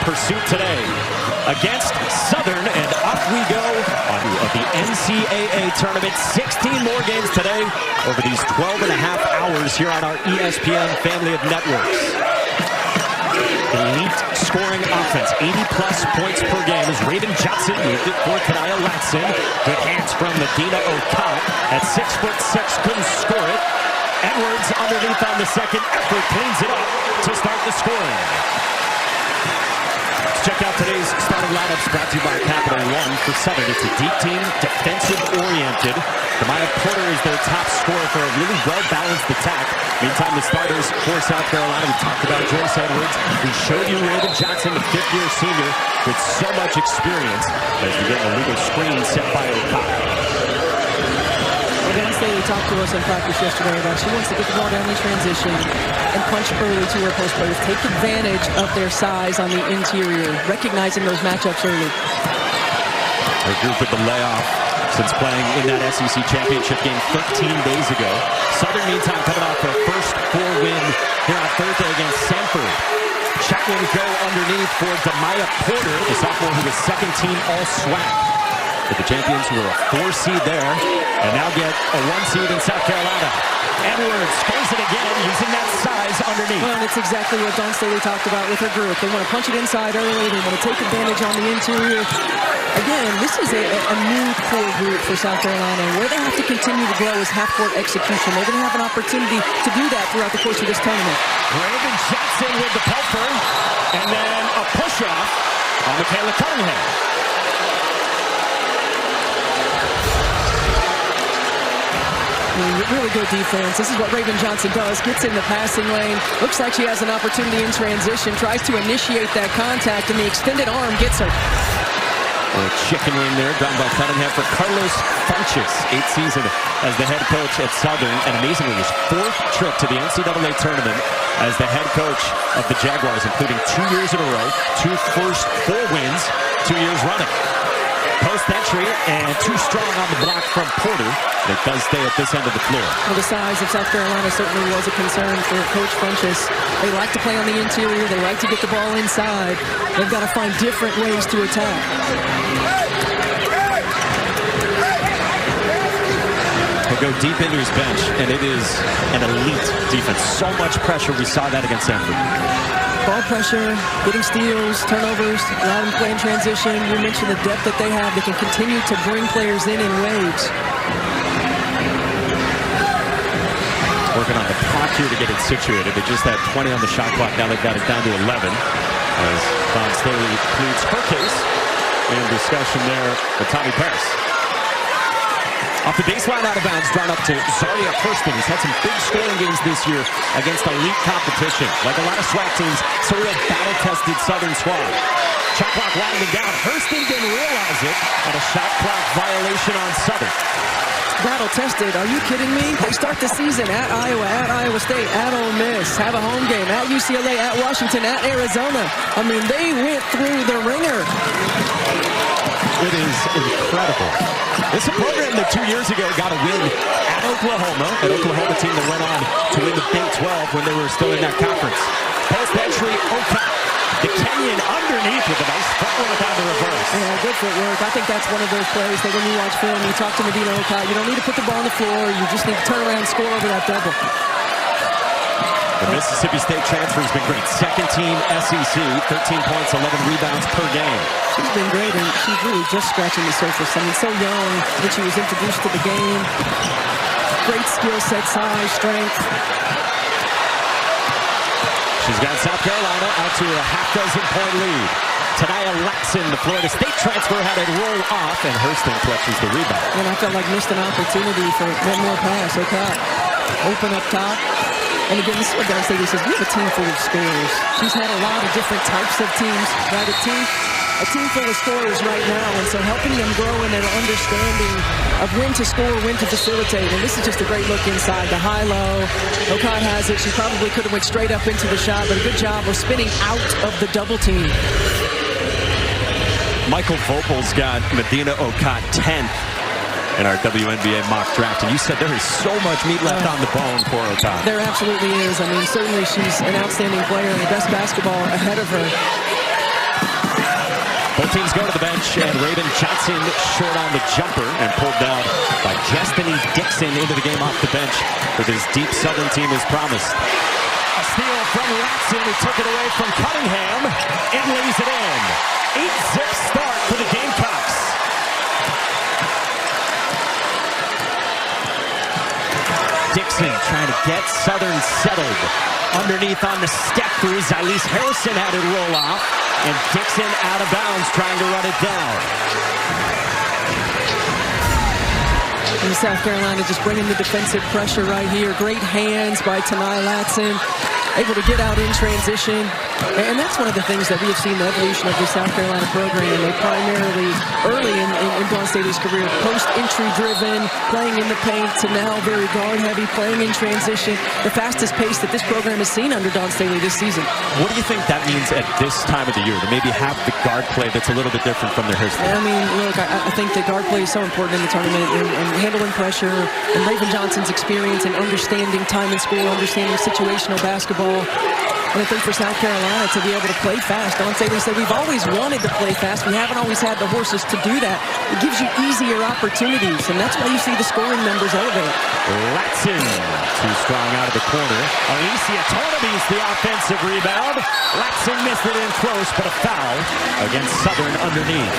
pursuit today against Southern, and off we go on the NCAA tournament. 16 more games today over these 12 and a half hours here on our ESPN family of networks. Elite scoring offense, 80-plus points per game as Raven Johnson moved it for Kanaya Latson. Good hands from Medina Okot at 6'6", couldn't score it. Edwards underneath on the second effort, cleans it up to start the scoring. Let's check out today's starting lineups brought to you by Capital One. For Southern, it's a deep team, defensive-oriented. Maya Porter is their top scorer for a really well-balanced attack. Meantime, the starters for South Carolina, we talked about Joyce Edwards. We showed you Raven Johnson, the fifth-year senior with so much experience as we get an illegal screen set by Okot. They talked to us in practice yesterday about she wants to get the ball down in transition and punch early to her post players. Take advantage of their size on the interior, recognizing those matchups early. Her group with the layoff since playing in that SEC championship game 13 days ago. Southern, meantime, coming off their first 4 win here on Thursday against Sanford. Shotgun go underneath for Demaya Porter, the sophomore who was second team all-SWAC. But the champions who were a 4 seed there and now get a 1 seed in South Carolina. Edwards goes it again using that size underneath. Well, and it's exactly what Dawn Staley talked about with her group. They want to punch it inside early. They want to take advantage on the interior. Again, this is a new core group for South Carolina. Where they have to continue to grow is half-court execution. They're going to have an opportunity to do that throughout the course of this tournament. Raven Johnson with the puffer, and then a push-off on Michaela Cunningham. Really good defense. This is what Raven Johnson does. Gets in the passing lane. Looks like she has an opportunity in transition. Tries to initiate that contact, and the extended arm gets her. A chicken wing there, done by Cunningham for Carlos Funches. 8th season as the head coach at Southern, and amazingly his 4th trip to the NCAA tournament as the head coach of the Jaguars, including 2 years in a row, 2 first 4 wins, 2 years running. Post entry and too strong on the block from Porter. It does stay at this end of the floor. Well, the size of South Carolina certainly was a concern for Coach Funches. They like to play on the interior. They like to get the ball inside. They've got to find different ways to attack. He'll go deep into his bench, and it is an elite defense. So much pressure. We saw that against Sanford. Ball pressure, getting steals, turnovers, allow them to play in transition. You mentioned the depth that they have. They can continue to bring players in waves. Working on the clock here to get it situated. They just had 20 on the shot clock. Now they've got it down to 11 as Dawn Staley pleads her case in discussion there with Tommy Paris. Off the baseline, out of bounds, drawn up to Zaria Hurston, who's had some big scoring games this year against elite competition. Like a lot of SWAC teams, it's a real battle-tested Southern squad. Shot clock winding down. Hurston didn't realize it, and a shot clock violation on Southern. Battle-tested, are you kidding me? They start the season at Iowa, at Iowa State, at Ole Miss, have a home game, at UCLA, at Washington, at Arizona. I mean, they went through the ringer. It is incredible. It's a program that 2 years ago got a win at Oklahoma, an Oklahoma team that went on to win the Big 12 when they were still in that conference. Post entry, Okot. The Kenyan underneath with a nice footwork on the reverse. Yeah, good footwork. I think that's one of those plays that when you watch film, you talk to Medina Okot, you don't need to put the ball on the floor. You just need to turn around and score over that double. The Mississippi State transfer has been great. Second team SEC, 13 points, 11 rebounds per game. She's been great, and she's really just scratching the surface. I mean, so young when she was introduced to the game. Great skill set, size, strength. She's got South Carolina out to a half-dozen-point lead. Tanaya Latson, the Florida State transfer, had it roll off, and Hurston clutches the rebound. And I felt like missed an opportunity for one more pass. Okot open up top. And again, this is what Dawn Staley says. We have a team full of scorers. She's had a lot of different types of teams, right? A team full of scorers right now, and so helping them grow in their understanding of when to score, when to facilitate. And this is just a great look inside. The high-low. Okot has it. She probably could have went straight up into the shot, but a good job of spinning out of the double team. Michael Vopel's got Medina Okot 10th in our WNBA mock draft, and you said there is so much meat left on the bone for Okot. There absolutely is. I mean, certainly she's an outstanding player and the best basketball ahead of her. Both teams go to the bench, and Raven Johnson short on the jumper and pulled down by Destiny Dixon into the game off the bench for this deep Southern team as promised. A steal from Latson, who took it away from Cunningham and lays it in. 8-zip start for the Gamecocks. Dixon trying to get Southern settled. Underneath on the step through, Zylese Harrison had it roll off, and Dixon out of bounds trying to run it down. And South Carolina just bringing the defensive pressure right here. Great hands by Tanai Latson, able to get out in transition. And that's one of the things that we have seen the evolution of the South Carolina program. They primarily, early in Dawn Staley's career, post-entry driven, playing in the paint, to now very guard-heavy, playing in transition. The fastest pace that this program has seen under Dawn Staley this season. What do you think that means at this time of the year, to maybe have the guard play that's a little bit different from their history? I mean, look, I think that guard play is so important in the tournament, and handling pressure, and Raven Johnson's experience and understanding time in school, understanding situational basketball. And I think for South Carolina to be able to play fast, Dawn Staley said we've always wanted to play fast. We haven't always had the horses to do that. It gives you easier opportunities, and that's why you see the scoring numbers elevate. Latson, too strong out of the corner. Alicia Tornaby's the offensive rebound. Latson missed it in close, but a foul against Southern underneath.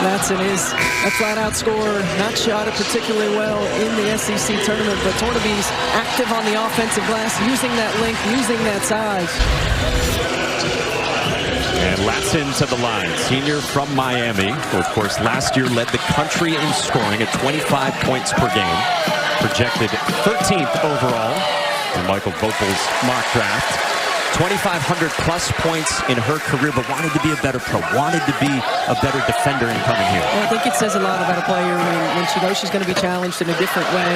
Latson is a flat-out scorer, not shot it particularly well in the SEC tournament, but Tornaby's active on the offensive glass, using that length, using that size. And Latson to the line, senior from Miami, who of course last year led the country in scoring at 25 points per game, projected 13th overall in Michael Vogel's mock draft. 2,500 plus points in her career, but wanted to be a better pro, wanted to be a better defender in coming here. Well, I think it says a lot about a player when she knows she's going to be challenged in a different way,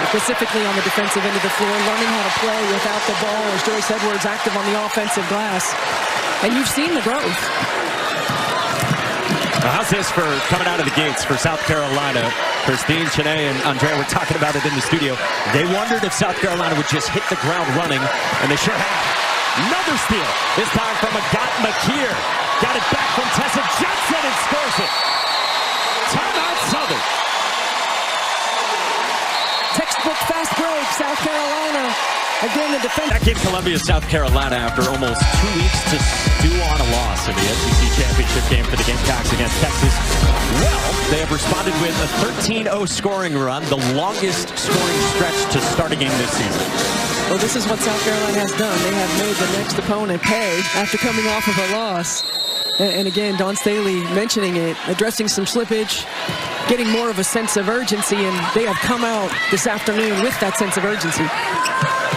specifically on the defensive end of the floor, learning how to play without the ball, as Joyce Edwards active on the offensive glass. And you've seen the growth. Now, how's this for coming out of the gates for South Carolina? Christine, Chene, and Andrea were talking about it in the studio. They wondered if South Carolina would just hit the ground running, and they sure have. Another steal, this time from Agat McKeer. Got it back from Tessa Johnson and scores it. Timeout Southern. Textbook fast break, South Carolina. Again, the defense. Back in Columbia, South Carolina, after almost 2 weeks to stew on a loss in the SEC Championship game for the Gamecocks against Texas. Well, they have responded with a 13-0 scoring run, the longest scoring stretch to start a game this season. Well, this is what South Carolina has done. They have made the next opponent pay after coming off of a loss. And again, Dawn Staley mentioning it, addressing some slippage, getting more of a sense of urgency, and they have come out this afternoon with that sense of urgency.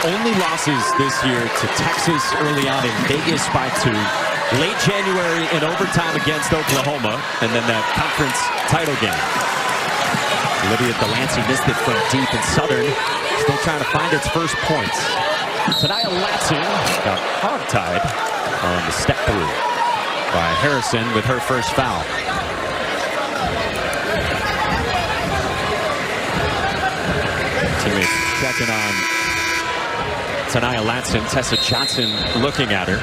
Only losses this year to Texas early on in Vegas by 2. Late January in overtime against Oklahoma, and then that conference title game. Olivia Delancey missed it from deep, and Southern still trying to find its first points. Tanai Latson got hog-tied on the step through by Harrison with her first foul. Teammates checking on Tanai Latson. Tessa Johnson looking at her.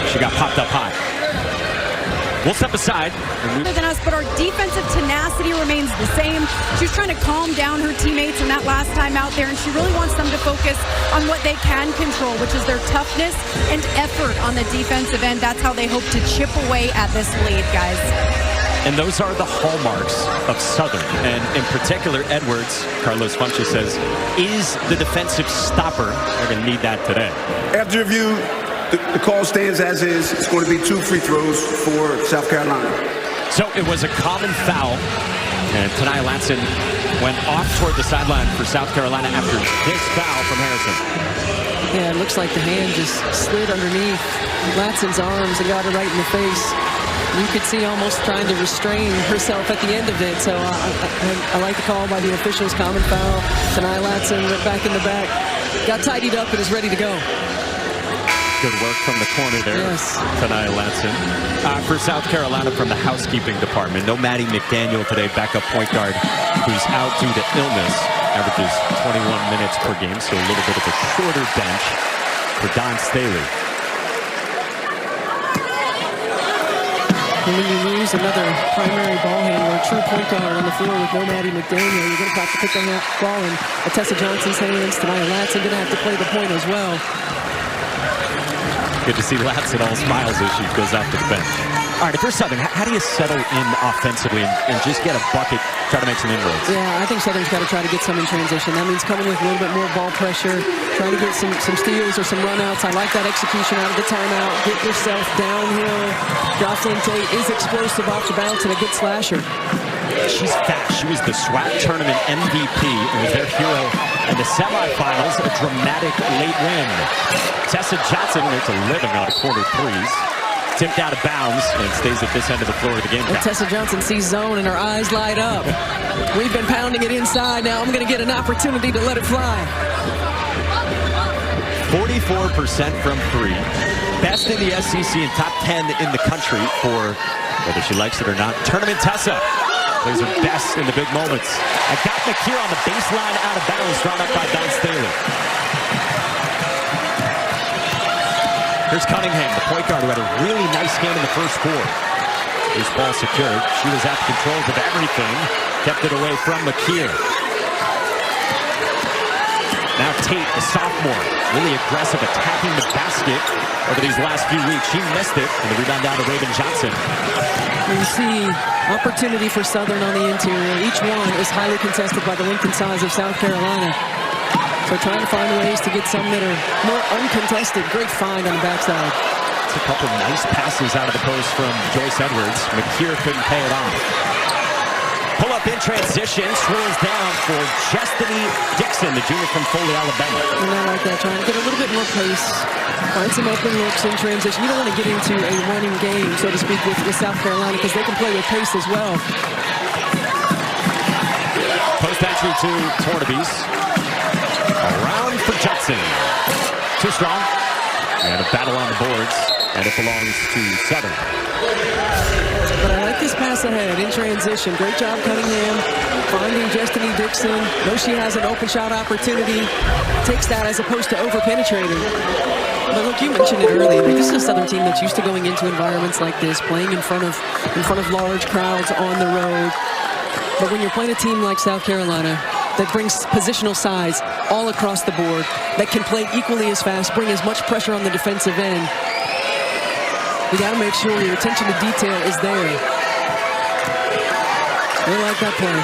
She got popped up high. We'll step aside. Than us, but our defensive tenacity remains the same. She was trying to calm down her teammates in that last time out there, and she really wants them to focus on what they can control, which is their toughness and effort on the defensive end. That's how they hope to chip away at this lead, guys. And those are the hallmarks of Southern. And in particular, Edwards, Carlos Funches says, is the defensive stopper. They're going to need that today. After review, the call stands as is. It's going to be 2 free throws for South Carolina. So it was a common foul, and Tanai Latson went off toward the sideline for South Carolina after this foul from Harrison. Yeah, it looks like the hand just slid underneath Latson's arms and got her right in the face. You could see almost trying to restrain herself at the end of it. So I like the call by the officials. Common foul. Tanai Latson went back in the back, got tidied up, and is ready to go. Good work from the corner there. Yes. Tanai Latson. For South Carolina from the housekeeping department, no Maddie McDaniel today, backup point guard, who's out due to illness. Averages 21 minutes per game, so a little bit of a shorter bench. for Don Staley. And when you lose another primary ball handler, true point guard on the floor with no Maddie McDaniel, you're going to have to put that ball in Tessa Johnson's hands. Tonight, Latson going to have to play the point as well. Good to see Latson all smiles as she goes out to the bench. All right, if you're Southern, how do you settle in offensively and just get a bucket, try to make some inroads? Yeah, I think Southern's got to try to get some in transition. That means coming with a little bit more ball pressure, trying to get some steals or some runouts. I like that execution out of the timeout. Get yourself downhill. Jocelyn Tate is explosive off the bounce and a good slasher. She's fast. She was the SWAC tournament MVP and was their hero in the semifinals, a dramatic late win. Tessa Johnson makes a living on corner threes. Tipped out of bounds and stays at this end of the floor of the game. And Tessa Johnson sees zone and her eyes light up. We've been pounding it inside. Now I'm going to get an opportunity to let it fly. 44% from three. Best in the SEC and top 10 in the country for, whether she likes it or not, Tournament Tessa. Plays her best in the big moments. I got McKeer on the baseline out of bounds, drawn up by Don Staley. Here's Cunningham, the point guard, who had a really nice game in the first quarter. Loose ball secured. She was at the controls of everything. Kept it away from McKeer. Now Tate, the sophomore, really aggressive, attacking the basket over these last few weeks. She missed it, and the rebound down to Raven Johnson. You see opportunity for Southern on the interior. Each one is highly contested by the length and size of South Carolina. So trying to find ways to get some that are more uncontested. Great find on the backside. It's a couple nice passes out of the post from Joyce Edwards. McKeer couldn't pay it off. Pull up in transition, swirls down for Destiny Dixon, the junior from Foley, Alabama. And I like that, trying to get a little bit more pace. Find some open looks in transition. You don't want to get into a running game, so to speak, with South Carolina, because they can play with pace as well. Post entry to Tornabees. Around for Judson. Too strong. And a battle on the boards. And it belongs to Southern. But I like this pass ahead in transition. Great job, Cunningham. Finding Destiny Dixon. Knows she has an open shot opportunity. Takes that as opposed to over-penetrating. But look, you mentioned it earlier. This is a Southern team that's used to going into environments like this, playing in front of large crowds on the road. But when you're playing a team like South Carolina, that brings positional size all across the board, that can play equally as fast, bring as much pressure on the defensive end. You got to make sure your attention to detail is there. They like that play.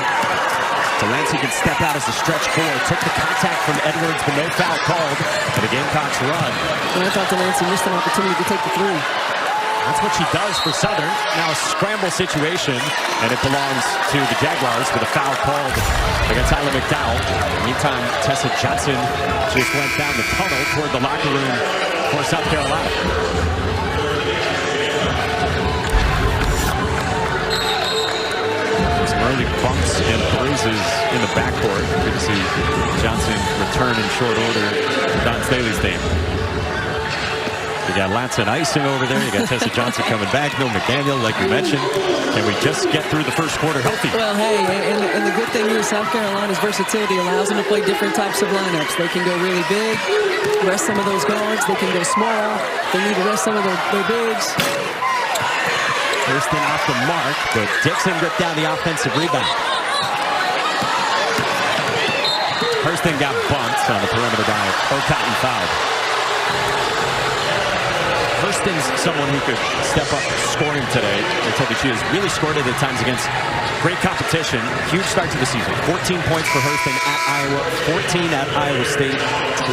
Delancey can step out as a stretch forward. Took the contact from Edwards, but no foul called. And the Gamecocks run. And I thought Delancey missed an opportunity to take the three. That's what she does for Southern. Now a scramble situation, and it belongs to the Jaguars with a foul called against Tyler McDowell. Meantime, Tessa Johnson just went down the tunnel toward the locker room for South Carolina. Some early bumps and bruises in the backcourt. Good to see Johnson return in short order to Don Staley's team. You got Latson icing over there. You got Tessa Johnson coming back. No McDaniel, like we mentioned. Can we just get through the first quarter healthy? Well, hey, and the good thing is South Carolina's versatility allows them to play different types of lineups. They can go really big, rest some of those guards. They can go small. They need to rest some of their bigs. Thurston off the mark, but Dixon ripped down the offensive rebound. Thurston got bumped on the perimeter by O'Cotton fouled. Thurston's someone who could step up scoring today. They told me she has really scored at times against great competition. Huge start to the season. 14 points for Thurston at Iowa, 14 at Iowa State,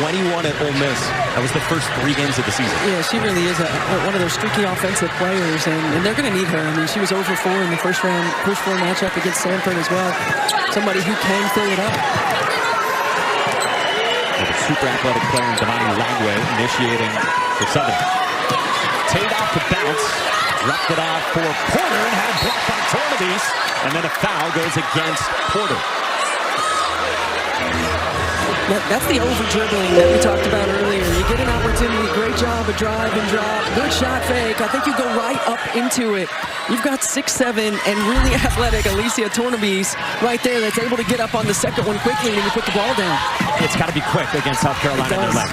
21 at Ole Miss. That was the first 3 games of the season. Yeah, she really is one of those streaky offensive players, and they're going to need her. I mean, she was 0 for 4 in the first 4 matchup against Sanford as well. Somebody who can fill it up. With a super athletic player in Devani Lagway initiating for Southern. Tate off the bounce, dropped it out for Porter and had blocked by Tornabees, and then a foul goes against Porter. That's the over-dribbling that we talked about earlier. You get an opportunity, great job, a drive and drop, good shot fake. I think you go right up into it. You've got 6'7" and really athletic Alicia Tornabees right there that's able to get up on the second one quickly when you put the ball down. It's got to be quick against South Carolina in their left.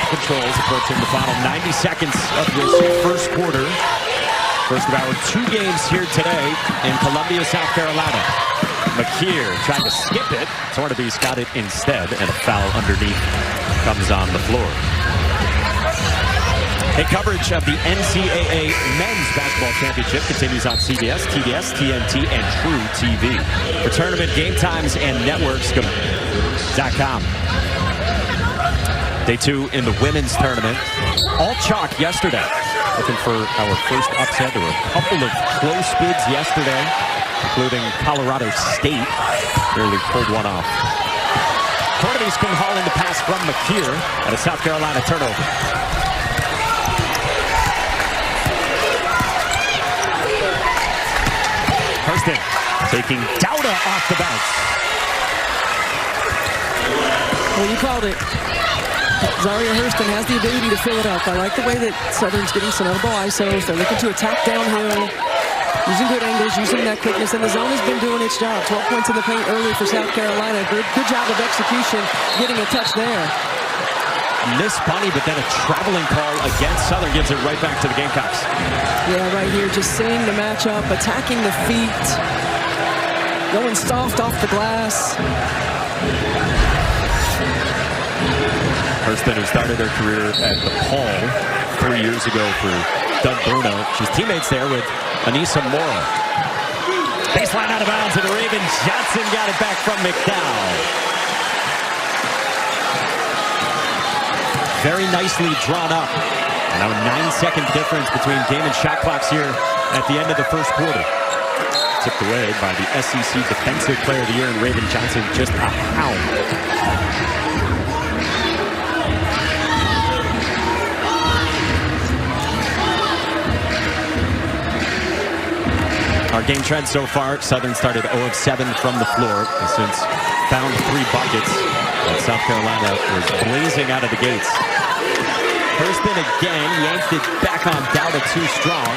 controls approaching the final 90 seconds of this first quarter. First of our 2 games here today in Columbia, South Carolina. McKeer tried to skip it. Tornaby's got it instead, and a foul underneath comes on the floor. A coverage of the NCAA Men's Basketball Championship continues on CBS, TBS, TNT, and True TV. For tournament game times and networks, go to .com. Day 2 in the women's tournament. All chalk yesterday. Looking for our first upset. There were a couple of close bids yesterday, including Colorado State. Barely pulled one off. Tornaby's couldn't haul in the pass from McKeer at a South Carolina turnover. Hurston taking Dauda off the bounce. Well, you called it. Zaria Hurston has the ability to fill it up. I like the way that Southern's getting some elbow isos. They're looking to attack downhill, using good angles, using that quickness, and the zone has been doing its job. 12 points in the paint early for South Carolina. Good job of execution, getting a touch there. Miss Bunny, but then a traveling call against Southern gives it right back to the Gamecocks. Yeah, right here, just seeing the matchup, attacking the feet, going soft off the glass. Hurston, who started her career at the Paul 3 years ago for Doug Bruno. She's teammates there with Anissa Mora. Baseline out of bounds, and Raven Johnson got it back from McDowell. Very nicely drawn up. Now a 9-second difference between game and shot clocks here at the end of the first quarter. Tipped away by the SEC Defensive Player of the Year, and Raven Johnson just a hound. Our game trend so far, Southern started 0 of 7 from the floor, and since found 3 buckets, and South Carolina was blazing out of the gates. Hurston again yanked it back on Dauda too strong,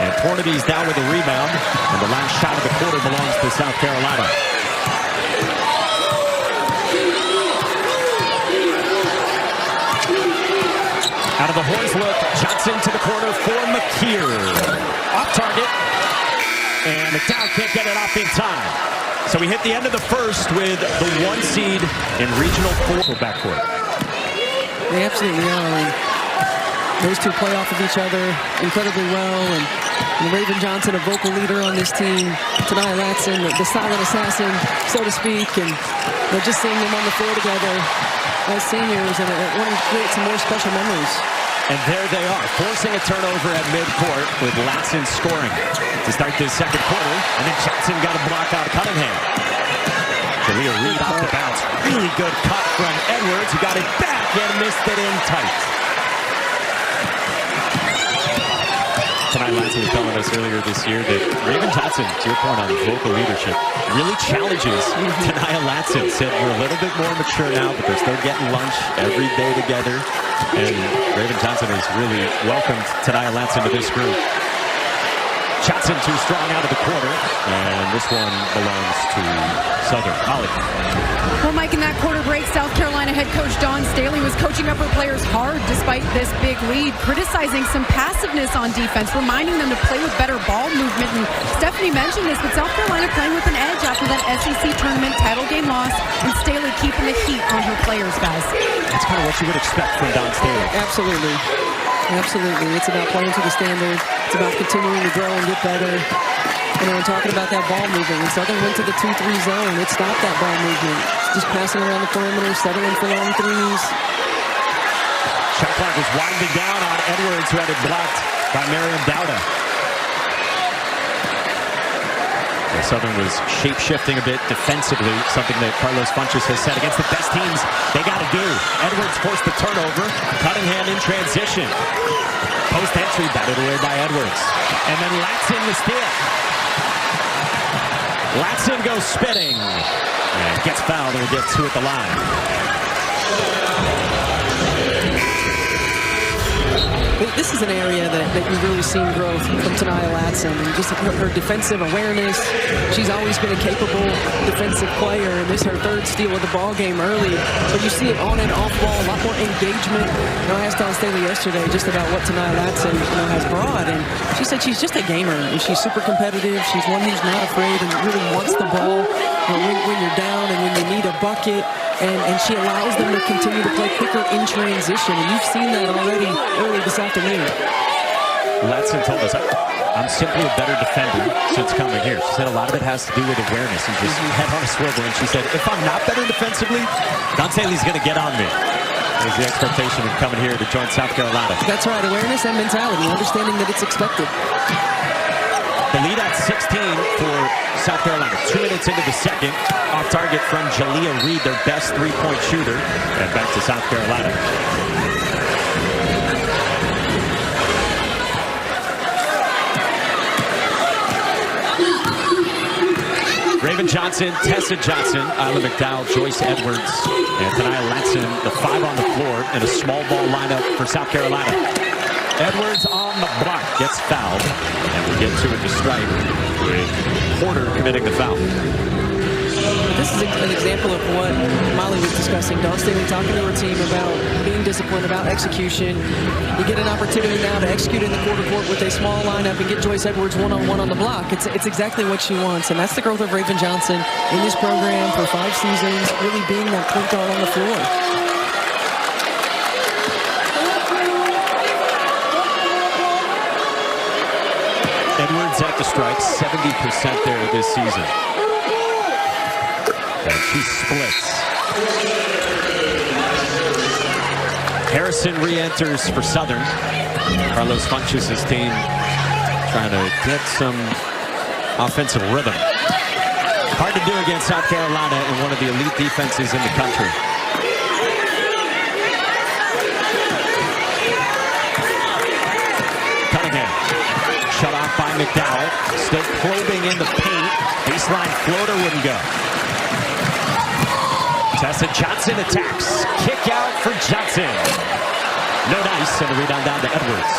and Tornaby's down with a rebound, and the last shot of the quarter belongs to South Carolina. Out of the horns look, Johnson to the corner for McKeer. Off target. And McDowell can't get it off in time. So we hit the end of the first with the 1 seed in Regional 4 backcourt. They absolutely are. And those two play off of each other incredibly well. And Raven Johnson, a vocal leader on this team. Tanaya Latson, the silent assassin, so to speak. And they're just seeing them on the floor together as seniors. And it want to create some more special memories. And there they are, forcing a turnover at midcourt with Latson scoring to start this second quarter. And then Johnson got a block out of Cunningham. Jalea Reed off the bounce. Really good cut from Edwards, who got it back and missed it in tight. Tanaya Latson was telling us earlier this year that Raven Johnson, to your point on vocal leadership, really challenges Tanaya Latson. Said we're a little bit more mature now, but they're still getting lunch every day together. And Raven Johnson has really welcomed Tanaya Latson to this group. Johnson too strong out of the corner, and this one belongs to Southern. Holly. Well, Mike, in that quarter break, South Carolina head coach Dawn Staley was coaching up her players hard despite this big lead, criticizing some passiveness on defense, reminding them to play with better ball movement. And Stephanie mentioned this, but South Carolina playing with an edge after that SEC tournament title game loss, and Staley keeping the heat on her players, guys. That's kind of what you would expect from Dawn Staley. Absolutely. Absolutely. It's about playing to the standard. It's about continuing to grow and get better. You know, and talking about that ball movement. When Southern went to the 2-3 zone, it stopped that ball movement. Just passing around the perimeter, settling for long threes. Shot clock was winding down on Edwards, who had it blocked by Miriam Dauda. Southern was shape-shifting a bit defensively, something that Carlos Funches has said against the best teams they got to do. Edwards forced the turnover, Cunningham in transition. Post entry batted away by Edwards. And then Latson the steal. Latson goes spinning and gets fouled, and will get 2 at the line. this is an area that you've really seen growth from Tania Latson, and just her defensive awareness. She's always been a capable defensive player, and this is her third steal of the ball game early. But you see it on and off ball, a lot more engagement. I asked Dawn Staley yesterday just about what Tania Latson has brought, and she said she's just a gamer, and she's super competitive. She's one who's not afraid and really wants the ball when you're down and when you need a bucket. And she allows them to continue to play quicker in transition. And you've seen that already early this afternoon. Latson told us, I'm simply a better defender since coming here. She said a lot of it has to do with awareness and just head on a swivel. And she said, if I'm not better defensively, Dawn Staley's going to get on me. There's the expectation of coming here to join South Carolina. That's right, awareness and mentality, understanding that it's expected. The lead at 16 for South Carolina. 2 minutes into the second. Off target from Jalea Reed, their best three-point shooter. And back to South Carolina. Raven Johnson, Tessa Johnson, Isla McDowell, Joyce Edwards, and Tania Latson, the 5 on the floor in a small ball lineup for South Carolina. Edwards on the block, gets fouled, and we get to a strike with Porter committing the foul. This is an example of what Molly was discussing. Dawn Staley talking to her team about being disciplined, about execution. You get an opportunity now to execute in the quarter court with a small lineup and get Joyce Edwards one-on-one on the block. It's exactly what she wants, and that's the growth of Raven Johnson in this program for 5 seasons, really being that point guard on the floor. Edwards at the strike, 70% there this season. And she splits. Harrison re-enters for Southern. Carlos Funches' team trying to get some offensive rhythm. Hard to do against South Carolina and one of the elite defenses in the country. Cunningham. Shut off by McDowell. Still probing in the paint. Baseline floater wouldn't go. Tessa Johnson attacks. Kick out for Johnson. No dice, and a rebound down to Edwards.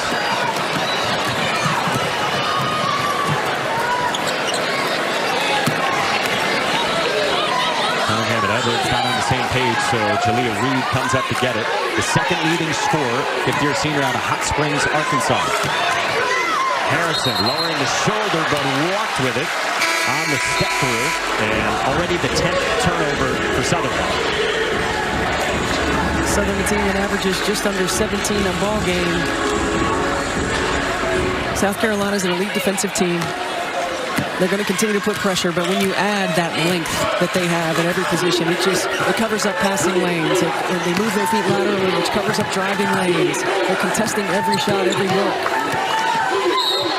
Cunningham and Edwards not on the same page, so Jalea Reed comes up to get it. The second leading scorer, fifth-year senior out of Hot Springs, Arkansas. Harrison lowering the shoulder, but walked with it on the step through, and already the 10th turnover for Southern. Southern, a team that averages just under 17 a ball game. South Carolina's an elite defensive team. They're going to continue to put pressure, but when you add that length that they have in every position, it covers up passing lanes. They move their feet laterally, which covers up driving lanes. They're contesting every shot, every look.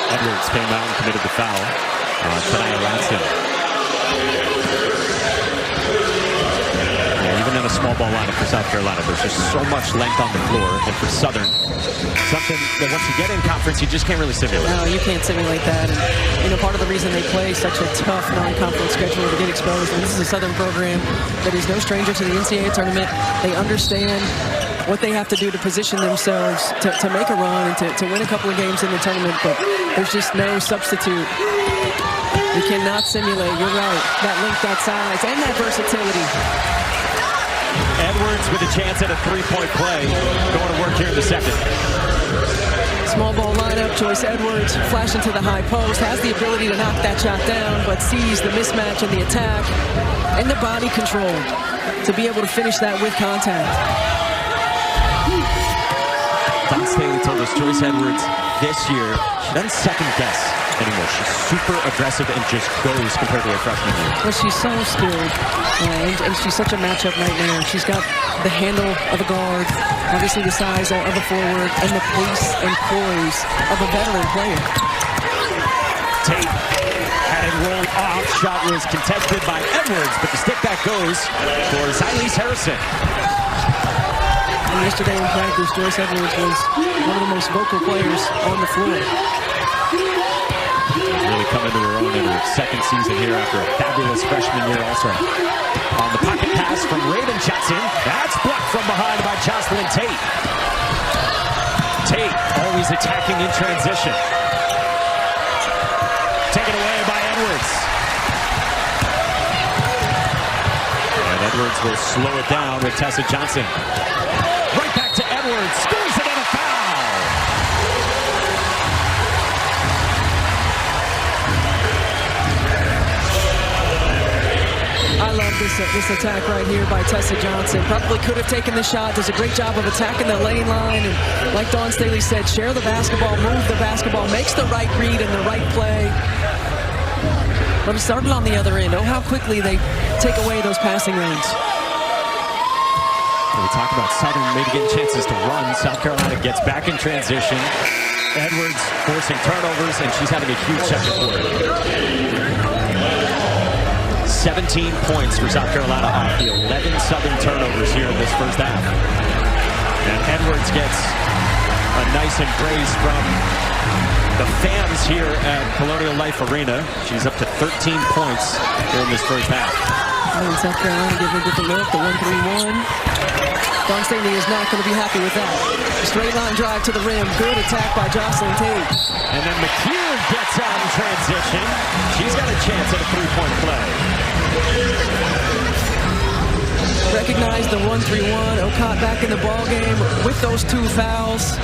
Edwards came out and committed the foul. Tania Latson. Even in a small ball lineup for South Carolina, there's just so much length on the floor. And for Southern, something that once you get in conference, you just can't really simulate. No, you can't simulate that. And, part of the reason they play such a tough non-conference schedule to get exposed. And this is a Southern program that is no stranger to the NCAA tournament. They understand what they have to do to position themselves to make a run and to win a couple of games in the tournament, but there's just no substitute. You cannot simulate, you're right, that length, that size, and that versatility. Edwards with a chance at a three-point play. Going to work here in the second. Small ball lineup, Joyce Edwards flashing to the high post, has the ability to knock that shot down, but sees the mismatch in the attack and the body control to be able to finish that with contact. Dawn Staley told us Joyce Edwards this year, she doesn't second guess anymore. She's super aggressive and just goes compared to her freshman year. Well, she's so skilled, and she's such a matchup nightmare. She's got the handle of a guard, obviously the size of a forward, and the pace and poise of a veteran player. Tate had it rolled off. Shot was contested by Edwards, but the stick back goes for Zylese Harrison. And yesterday in practice, Joyce Edwards was one of the most vocal players on the floor. Really coming to her own in her second season here after a fabulous freshman year also. On the pocket pass from Raven Johnson. That's blocked from behind by Jocelyn Tate. Tate always attacking in transition. Taken away by Edwards. And Edwards will slow it down with Tessa Johnson. Right back to Edwards. Scores it, and a foul. I love this attack right here by Tessa Johnson. Probably could have taken the shot. Does a great job of attacking the lane line. And like Dawn Staley said, share the basketball, move the basketball, makes the right read and the right play. But it started on the other end. Oh, how quickly they take away those passing lanes. We talk about Southern maybe getting chances to run. South Carolina gets back in transition. Edwards forcing turnovers, and she's having a huge second quarter. 17 points for South Carolina off the 11 Southern turnovers here in this first half. And Edwards gets a nice embrace from the fans here at Colonial Life Arena. She's up to 13 points here in this first half. And South Carolina giving a different look, the 1-3-1. Dawn Staley is not going to be happy with that. A straight line drive to the rim. Good attack by Jocelyn Tate. And then McKeon gets out in transition. She's got a chance at a three-point play. Recognize the 1-3-1. Ocott back in the ball game with those 2 fouls.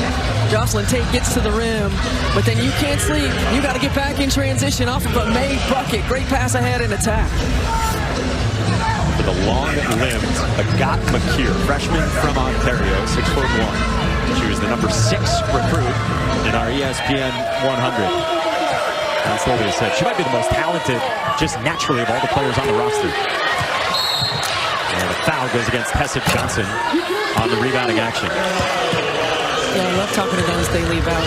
Jocelyn Tate gets to the rim, but then you can't sleep. You got to get back in transition off of a made bucket. Great pass ahead and attack. For the long-limbed Agathe McKeon, freshman from Ontario, 6'1". She was the number 6 recruit in our ESPN 100. That's what they said. She might be the most talented, just naturally, of all the players on the roster. And a foul goes against Tessa Johnson on the rebounding action. Yeah, I love talking to Dawn Staley about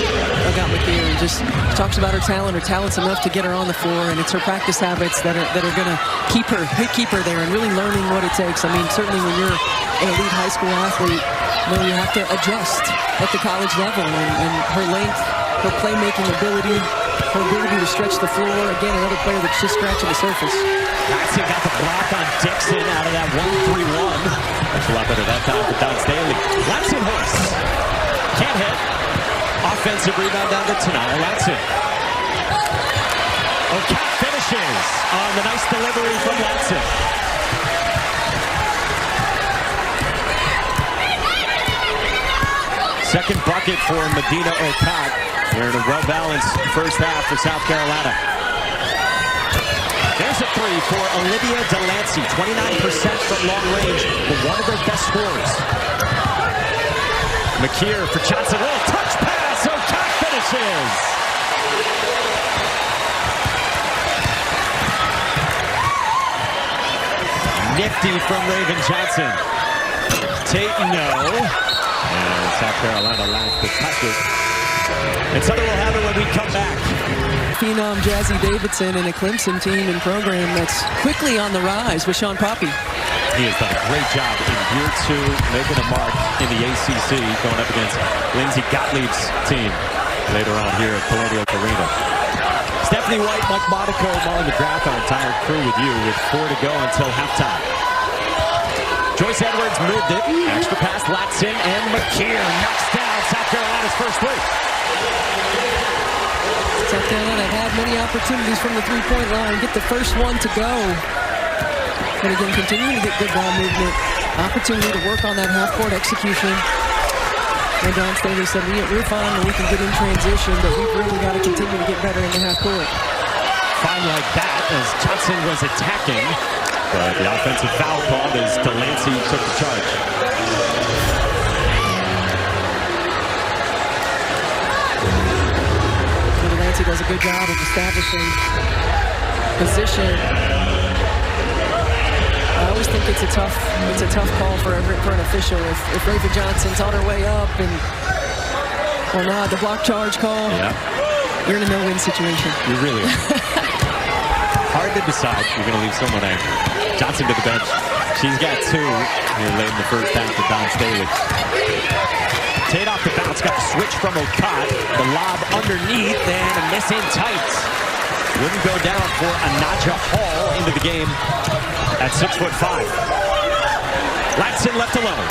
Agathe McKeon. Just talks about her talent. Her talent's enough to get her on the floor, and it's her practice habits that are going to keep her there and really learning what it takes. I mean, certainly when you're an elite high school athlete, you have to adjust at the college level, and her length, her playmaking ability, her ability to stretch the floor. Again, another player that's just scratching the surface. Latson got the block on Dixon out of that 1-3-1. That's a lot better that time for Dawn Staley. Latson horse. Can't hit. Offensive rebound down to Tanaya Latson. Ocott finishes on the nice delivery from Latson. Second bucket for Medina Ocott. We're in a well-balanced first half for South Carolina. There's a three for Olivia Delancey. 29% from long range, but one of their best scorers. McKeon for Johnson. Little touch pass. Ocott finishes. Nifty from Raven Johnson. Tate, no. And South Carolina lacks to touch it. And Southern will have it when we come back. Phenom Jazzy Davidson and a Clemson team and program that's quickly on the rise with Sean Poppy. He has done a great job in year 2, making a mark in the ACC, going up against Lindsey Gottlieb's team later on here at Colonial Arena. Stephanie White, Mike Monaco, Molly McGrath, our entire crew with you with 4 to go until halftime. Joyce Edwards moved it. Extra pass, Latson, and McKeon knocks down South Carolina's first three. South Carolina had many opportunities from the three-point line. Get the first one to go. And again, continuing to get good ball movement. Opportunity to work on that half-court execution. And Dawn Staley said, we're fine when we can get in transition, but we've really got to continue to get better in the half-court. Fine like that as Johnson was attacking. But the offensive foul called as Delancey took the charge. Delancey does a good job of establishing position. I always think it's a tough call for an official. If Raven Johnson's on her way up or not, the block charge call, yeah. You're in a no-win situation. You really are. Hard to decide. You're going to leave someone angry. Johnson to the bench. She's got 2 here late in the first half to Dawn Staley. Tate off the bounce, got the switch from Ocott. The lob underneath and a miss in tight. Wouldn't go down for Anaja Hall into the game at 6'5". Latson left alone.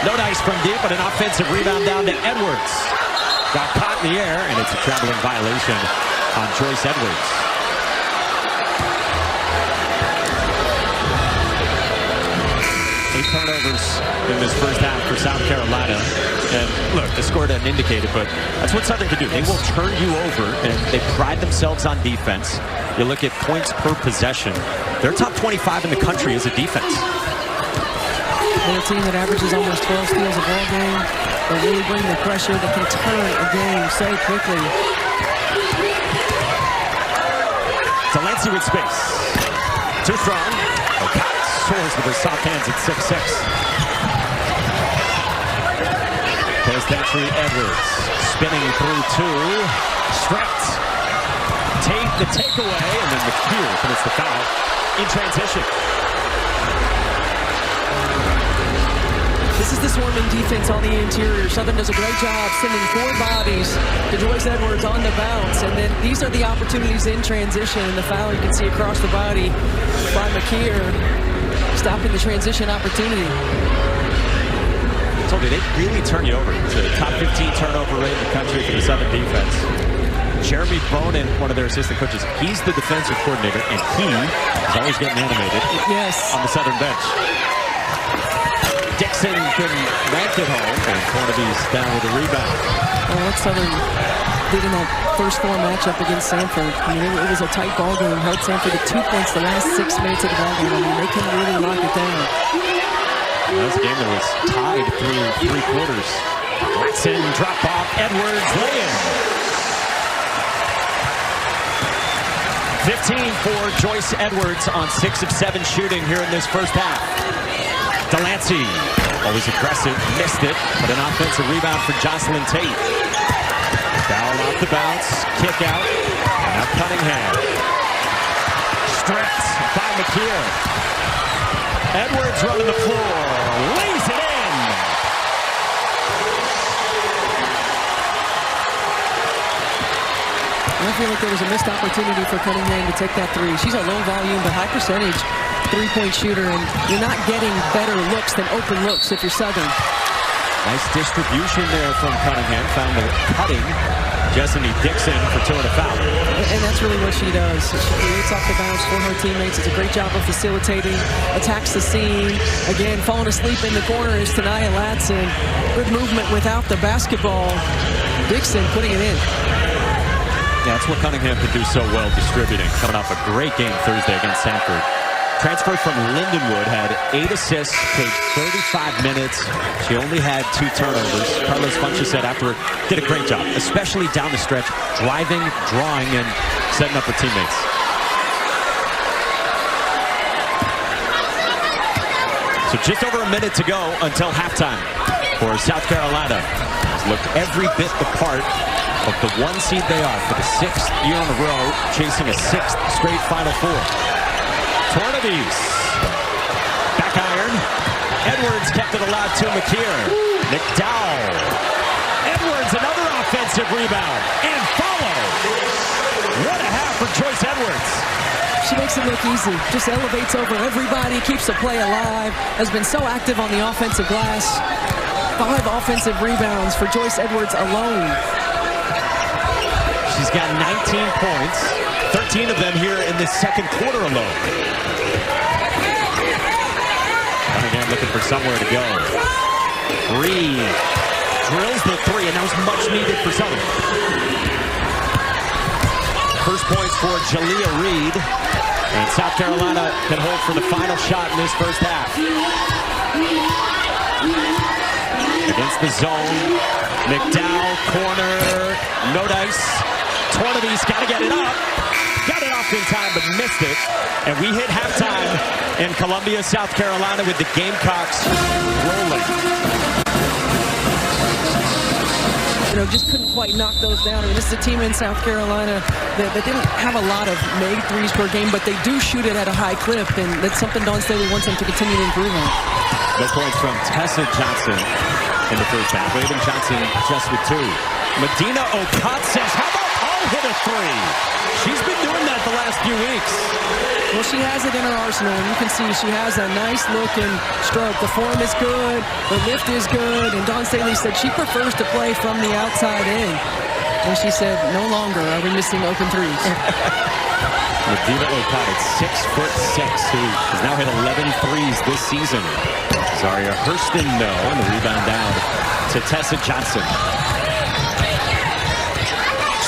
No dice from deep, but an offensive rebound down to Edwards. Got caught in the air, and it's a traveling violation on Joyce Edwards. Eight turnovers in this first half for South Carolina. And look, the score doesn't indicate it, but that's what Southern can do. They will turn you over, and they pride themselves on defense. You look at points per possession. They're top 25 in the country as a defense. They're a team that averages almost 12 steals a ball game. They really bring the pressure. They can turn a game so quickly. Delancey with space. Too strong. O'Connor soars with her soft hands at 6'6". Post entry, Edwards. Spinning through two. Stripped. Tate the takeaway, and then McHugh commits the foul in transition. This is the swarming defense on the interior. Southern does a great job sending 4 bodies to Joyce Edwards on the bounce. And then these are the opportunities in transition. And the foul you can see across the body by McKeer, stopping the transition opportunity. I told you, they really turn you over. It's a top 15 turnover rate in the country for the Southern defense. Jeremy Bonin, one of their assistant coaches, he's the defensive coordinator, and he is always getting animated on the Southern bench. Dixon couldn't rank it home, and Cornaby's down with a rebound. Well, what Southern did in that first 4 matchup against Sanford, I mean, it was a tight ball game. Held Sanford to 2 points the last 6 minutes of the ball game. I mean, they couldn't really lock it down. That was a game that was tied through 3 quarters. Watson, drop off, Edwards, lay-in. 15 for Joyce Edwards on 6 of 7 shooting here in this first half. Delancey, always aggressive, missed it, but an offensive rebound for Jocelyn Tate. Foul off the bounce, kick out, and now Cunningham. Stripped by McKeer. Edwards running the floor, lays it in. I feel like there was a missed opportunity for Cunningham to take that 3. She's a low volume but high percentage 3-point shooter, and you're not getting better looks than open looks if you're Southern. Nice distribution there from Cunningham. Found the cutting Jessamy Dixon for 2 and a foul. And that's really what she does. She creates off the bounce for her teammates. It's a great job of facilitating, attacks the seam. Again, falling asleep in the corner is Tanaya Latson. Good movement without the basketball. Dixon putting it in. Yeah, that's what Cunningham can do so well, distributing. Coming off a great game Thursday against Sanford. Transferred from Lindenwood, had 8 assists, played 35 minutes. She only had 2 turnovers. Carlos Funches said after did a great job, especially down the stretch, driving, drawing, and setting up her teammates. So just over a minute to go until halftime for South Carolina. Has looked every bit the part of the 1 seed they are for the 6th year in a row, chasing a 6th straight Final Four. Tornavies. Back iron. Edwards kept it alive to McKeer. McDowell. Edwards, another offensive rebound. And follow. What a half for Joyce Edwards. She makes it look easy. Just elevates over everybody, keeps the play alive. Has been so active on the offensive glass. 5 offensive rebounds for Joyce Edwards alone. She's got 19 points. 13 of them here in this second quarter alone. Cunningham looking for somewhere to go. Reed drills the 3, and that was much needed for Southern. First points for Jalea Reed. And South Carolina can hold for the final shot in this first half. Against the zone. McDowell, corner, no dice. Tornaby's got to get it up. Got it off in time, but missed it. And we hit halftime in Columbia, South Carolina, with the Gamecocks rolling. You know, just couldn't quite knock those down. I mean, this is a team in South Carolina that didn't have a lot of made 3s per game, but they do shoot it at a high clip, and that's something Dawn Staley wants them to continue to improve on. No points from Tessa Johnson in the first half. Raven Johnson just with 2. Medina Ocasio says, how about all hit a three. She's been doing that the last few weeks. Well, she has it in her arsenal, and you can see she has a nice looking stroke. The form is good, the lift is good, and Dawn Staley said she prefers to play from the outside in. And she said, no longer are we missing open threes. Medina Okada at 6'6", who has now hit 11 threes this season. Zaria Hurston, no, and the rebound down to Tessa Johnson.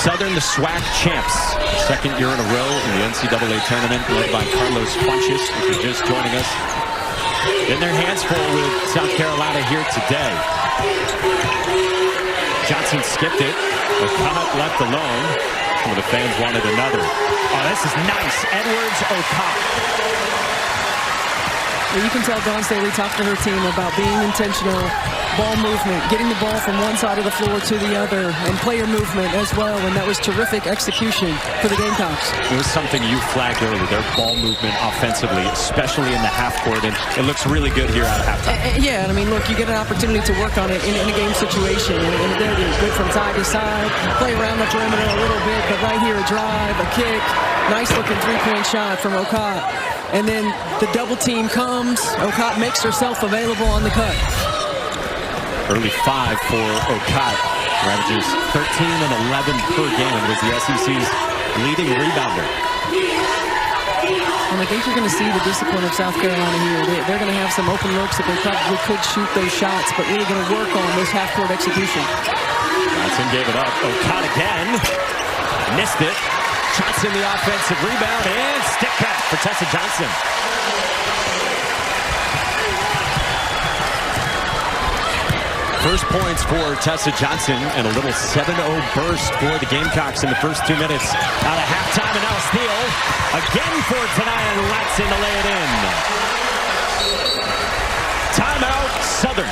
Southern, the SWAC champs. Second year in a row in the NCAA tournament, led by Carlos Funches, who is just joining us. In their hands full with South Carolina here today. Johnson skipped it. Okada left alone. Some of the fans wanted another. Oh, this is nice. Edwards, Okada. Well, you can tell Dawn Staley talked to her team about being intentional, ball movement, getting the ball from one side of the floor to the other, and player movement as well, and that was terrific execution for the Gamecocks. It was something you flagged earlier, their ball movement offensively, especially in the half court, and it looks really good here at halftime. Yeah, and I mean, look, you get an opportunity to work on it in a game situation, and there it is, good from side to side, play around the perimeter a little bit, but right here, a drive, a kick, nice looking three-point shot from Okada. And then the double team comes. Okada makes herself available on the cut. Early 5 for Okada. Ravages 13 and 11 per game and was the SEC's leading rebounder. And I think you're going to see the discipline of South Carolina here. They're going to have some open looks that they probably could shoot those shots, but really going to work on this half-court execution. Johnson gave it up. Okada again. Missed it. Johnson the offensive rebound and stick back for Tessa Johnson. First points for Tessa Johnson and a little 7-0 burst for the Gamecocks in the first 2 minutes. Out of halftime and now a steal. Again for Tanaya Latson to lay it in. Timeout Southern.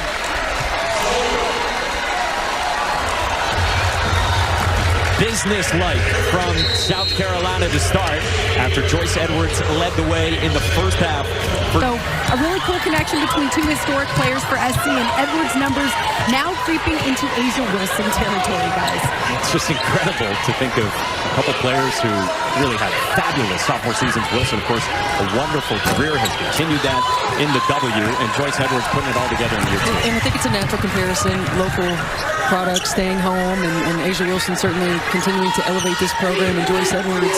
Business-like from South Carolina to start after Joyce Edwards led the way in the first half. So a really cool connection between two historic players for SC, and Edwards' numbers now creeping into Asia Wilson territory, guys. It's just incredible to think of a couple players who really had fabulous sophomore seasons. Wilson, of course, a wonderful career, has continued that in the W, and Joyce Edwards putting it all together in year 2. And I think it's a natural comparison, local product staying home, and Asia Wilson certainly continuing to elevate this program, and Joyce Edwards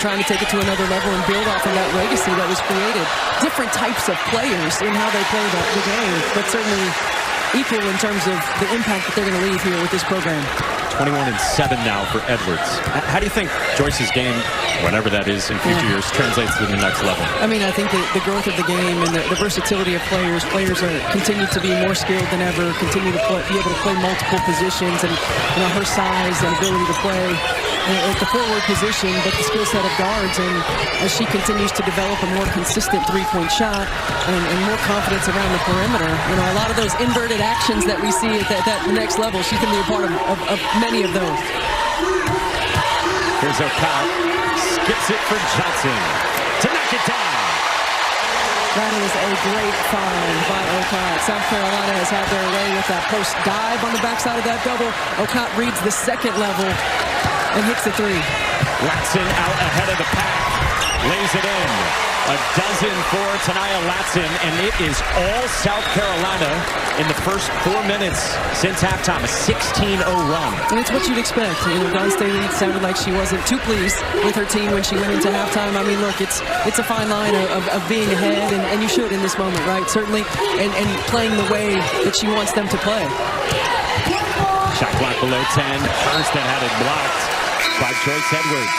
trying to take it to another level and build off of that legacy that was created. Different types of players in how they play the game, but certainly equal in terms of the impact that they're going to leave here with this program. 21-7 now for Edwards. How do you think Joyce's game, whatever that is in future years, translates to the next level? I mean, I think the growth of the game and the versatility of players are continue to be more skilled than ever, continue to be able to play multiple positions, and her size and ability to play at the forward position, but the skill set of guards, and as she continues to develop a more consistent three-point shot and more confidence around the perimeter, a lot of those inverted actions that we see at that next level, she's going to be a part of many of those. Here's Okada, skips it for Johnson to knock it down. That is a great find by Okada. South Carolina has had their way with that post dive on the backside of that double. Okada reads the second level and hits the three. Latson out ahead of the pack, lays it in. A dozen for Tanaya Latson, and it is all South Carolina in the first 4 minutes since halftime. A 16-0 run. And it's what you'd expect. Dawn Staley sounded like she wasn't too pleased with her team when she went into halftime. I mean, look, it's a fine line of being ahead, and you should in this moment, right? Certainly, and playing the way that she wants them to play. Shot clock below 10. Hurston had it blocked by Joyce Edwards.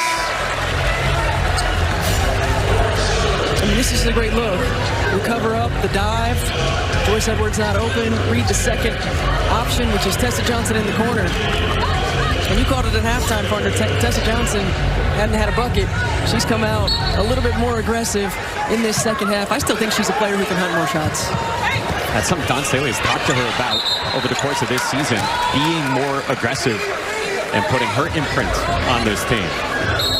I mean, this is a great look. We cover up the dive. Joyce Edwards not open. Read the second option, which is Tessa Johnson in the corner. And you called it at halftime, partner. Tessa Johnson hadn't had a bucket. She's come out a little bit more aggressive in this second half. I still think she's a player who can hunt more shots. That's something Dawn Staley has talked to her about over the course of this season, being more aggressive and putting her imprint on this team.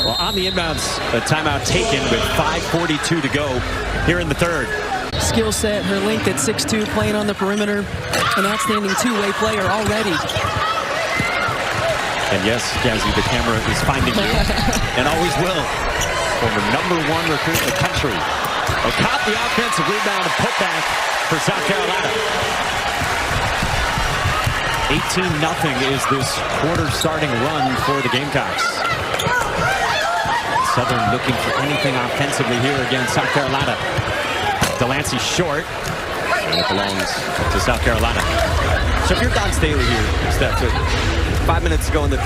Well, on the inbounds, a timeout taken with 5:42 to go here in the third. Skill set, her length at 6'2", playing on the perimeter. An outstanding two-way player already. And yes, Jazzy, the camera is finding you, and always will. Former #1 recruit in the country. Caught the offensive rebound and put back for South Carolina. 18-0 is this quarter starting run for the Gamecocks. Southern looking for anything offensively here against South Carolina. Delancey short, and it belongs to South Carolina. So if you're Don Staley here, Steph, 5 minutes to go in the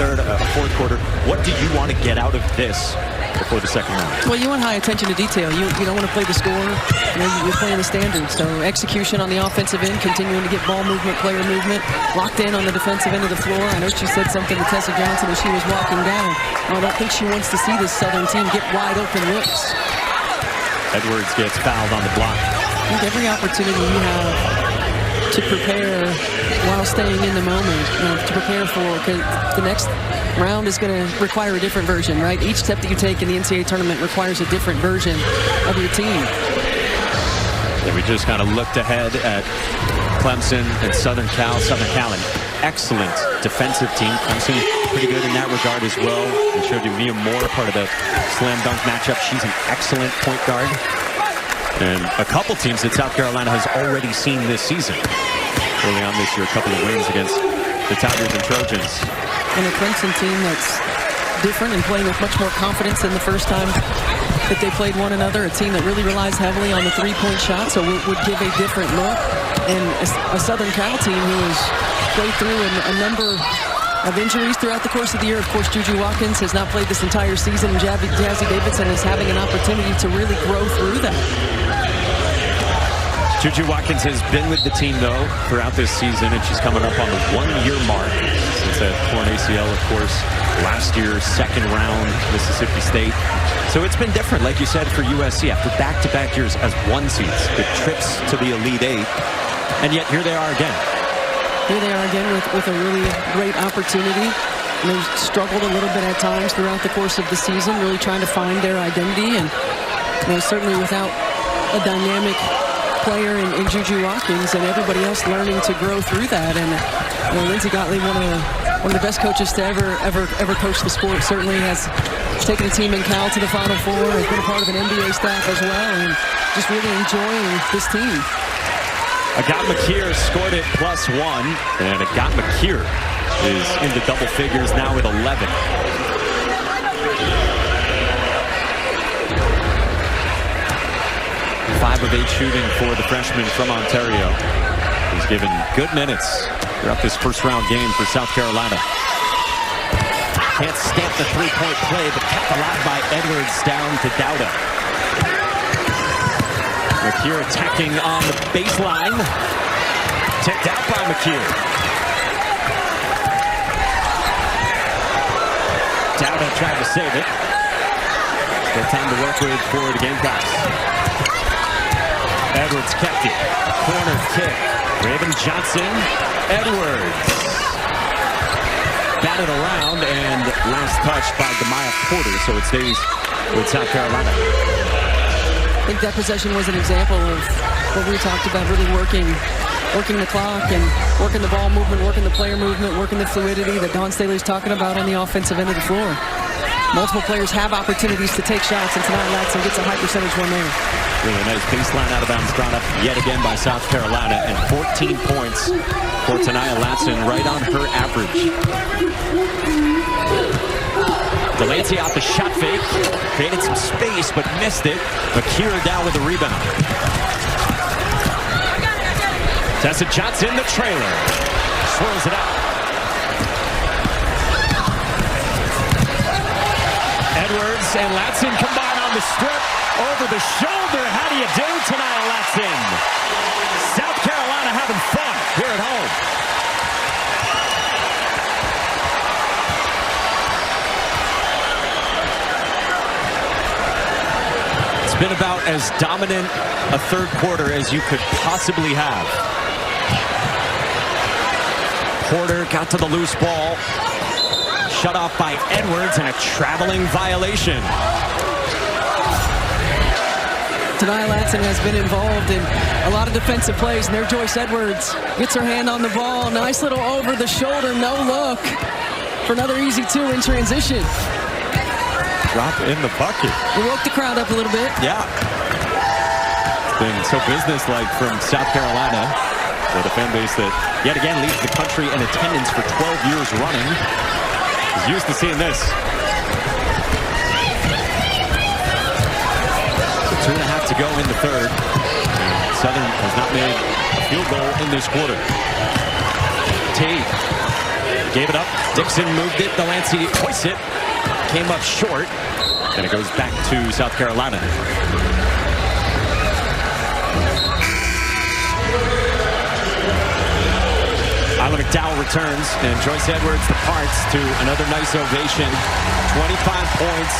fourth quarter, what do you want to get out of this before the second round? Well, you want high attention to detail. You don't want to play the score. You're playing the standards. So execution on the offensive end, continuing to get ball movement, player movement, locked in on the defensive end of the floor. I know she said something to Tessa Johnson as she was walking down. I don't think she wants to see this Southern team get wide open looks. Edwards gets fouled on the block. I think every opportunity you have to prepare while staying in the moment, to prepare for, because the next round is going to require a different version, right? Each step that you take in the NCAA tournament requires a different version of your team. And we just kind of looked ahead at Clemson and Southern Cal. Southern Cal, an excellent defensive team. Clemson pretty good in that regard as well. We showed you Mia Moore, part of the slam dunk matchup. She's an excellent point guard. And a couple teams that South Carolina has already seen this season. Early on this year, a couple of wins against the Tigers and Trojans. And a Clemson team that's different and playing with much more confidence than the first time that they played one another. A team that really relies heavily on the three-point shot, so would give a different look. And a Southern Cal team who has played through a number of injuries throughout the course of the year. Of course, Juju Watkins has not played this entire season, and Jazzy Davidson is having an opportunity to really grow through that. Juju Watkins has been with the team, though, throughout this season, and she's coming up on the 1-year mark since that torn ACL, of course, last year, second round, Mississippi State. So it's been different, like you said, for USC after back-to-back years as one seeds, the trips to the Elite Eight, and yet here they are again. Here they are again with a really great opportunity. And they've struggled a little bit at times throughout the course of the season, really trying to find their identity, and certainly without a dynamic player in Juju Watkins, and everybody else learning to grow through that. And Lindsey Gottlieb, one of the best coaches to ever coach the sport, certainly has taken a team in Cal to the Final Four, has been a part of an NBA staff as well, and just really enjoying this team. Agat McKeer scored it +1, and Agat McKeer is into double figures now with 11. 5 of 8 shooting for the freshman from Ontario. He's given good minutes throughout this first round game for South Carolina. Can't stamp the three-point play, but kept alive by Edwards down to Dowda. McKeer attacking on the baseline. Tipped out by McKeer. Dowda tried to save it. Still time to work with for the Gamecocks. Edwards kept it. Corner kick. Raven Johnson. Edwards. Batted around, and last touch by Demaya Porter, so it stays with South Carolina. I think that possession was an example of what we talked about, really working the clock and working the ball movement, working the player movement, working the fluidity that Don Staley's talking about on the offensive end of the floor. Multiple players have opportunities to take shots, and tonight Latson gets a high percentage one there. Really nice baseline out of bounds brought up yet again by South Carolina, and 14 points for Tanaya Latson, right on her average. Delancey out the shot fake, created some space but missed it. McKeer down with the rebound. Tessa Johnson, the trailer, swirls it out. Edwards and Latson combine on the strip, over the shoulder. How do you do, Tanaya Latson? South Carolina having fun here at home. It's been about as dominant a third quarter as you could possibly have. Porter got to the loose ball. Shut off by Edwards, and a traveling violation. Tanaya Latson has been involved in a lot of defensive plays, and there Joyce Edwards gets her hand on the ball. Nice little over the shoulder, no look. for another easy 2 in transition. Drop in the bucket. We woke the crowd up a little bit. Yeah. It's been so businesslike from South Carolina. With a fan base that, yet again, leads the country in attendance for 12 years running. Is used to seeing this. So 2.5 to go in the third. And Southern has not made a field goal in this quarter. T gave it up. Dixon moved it. Delancey hoists it. Came up short. And it goes back to South Carolina. Isla McDowell returns, and Joyce Edwards departs to another nice ovation. 25 points,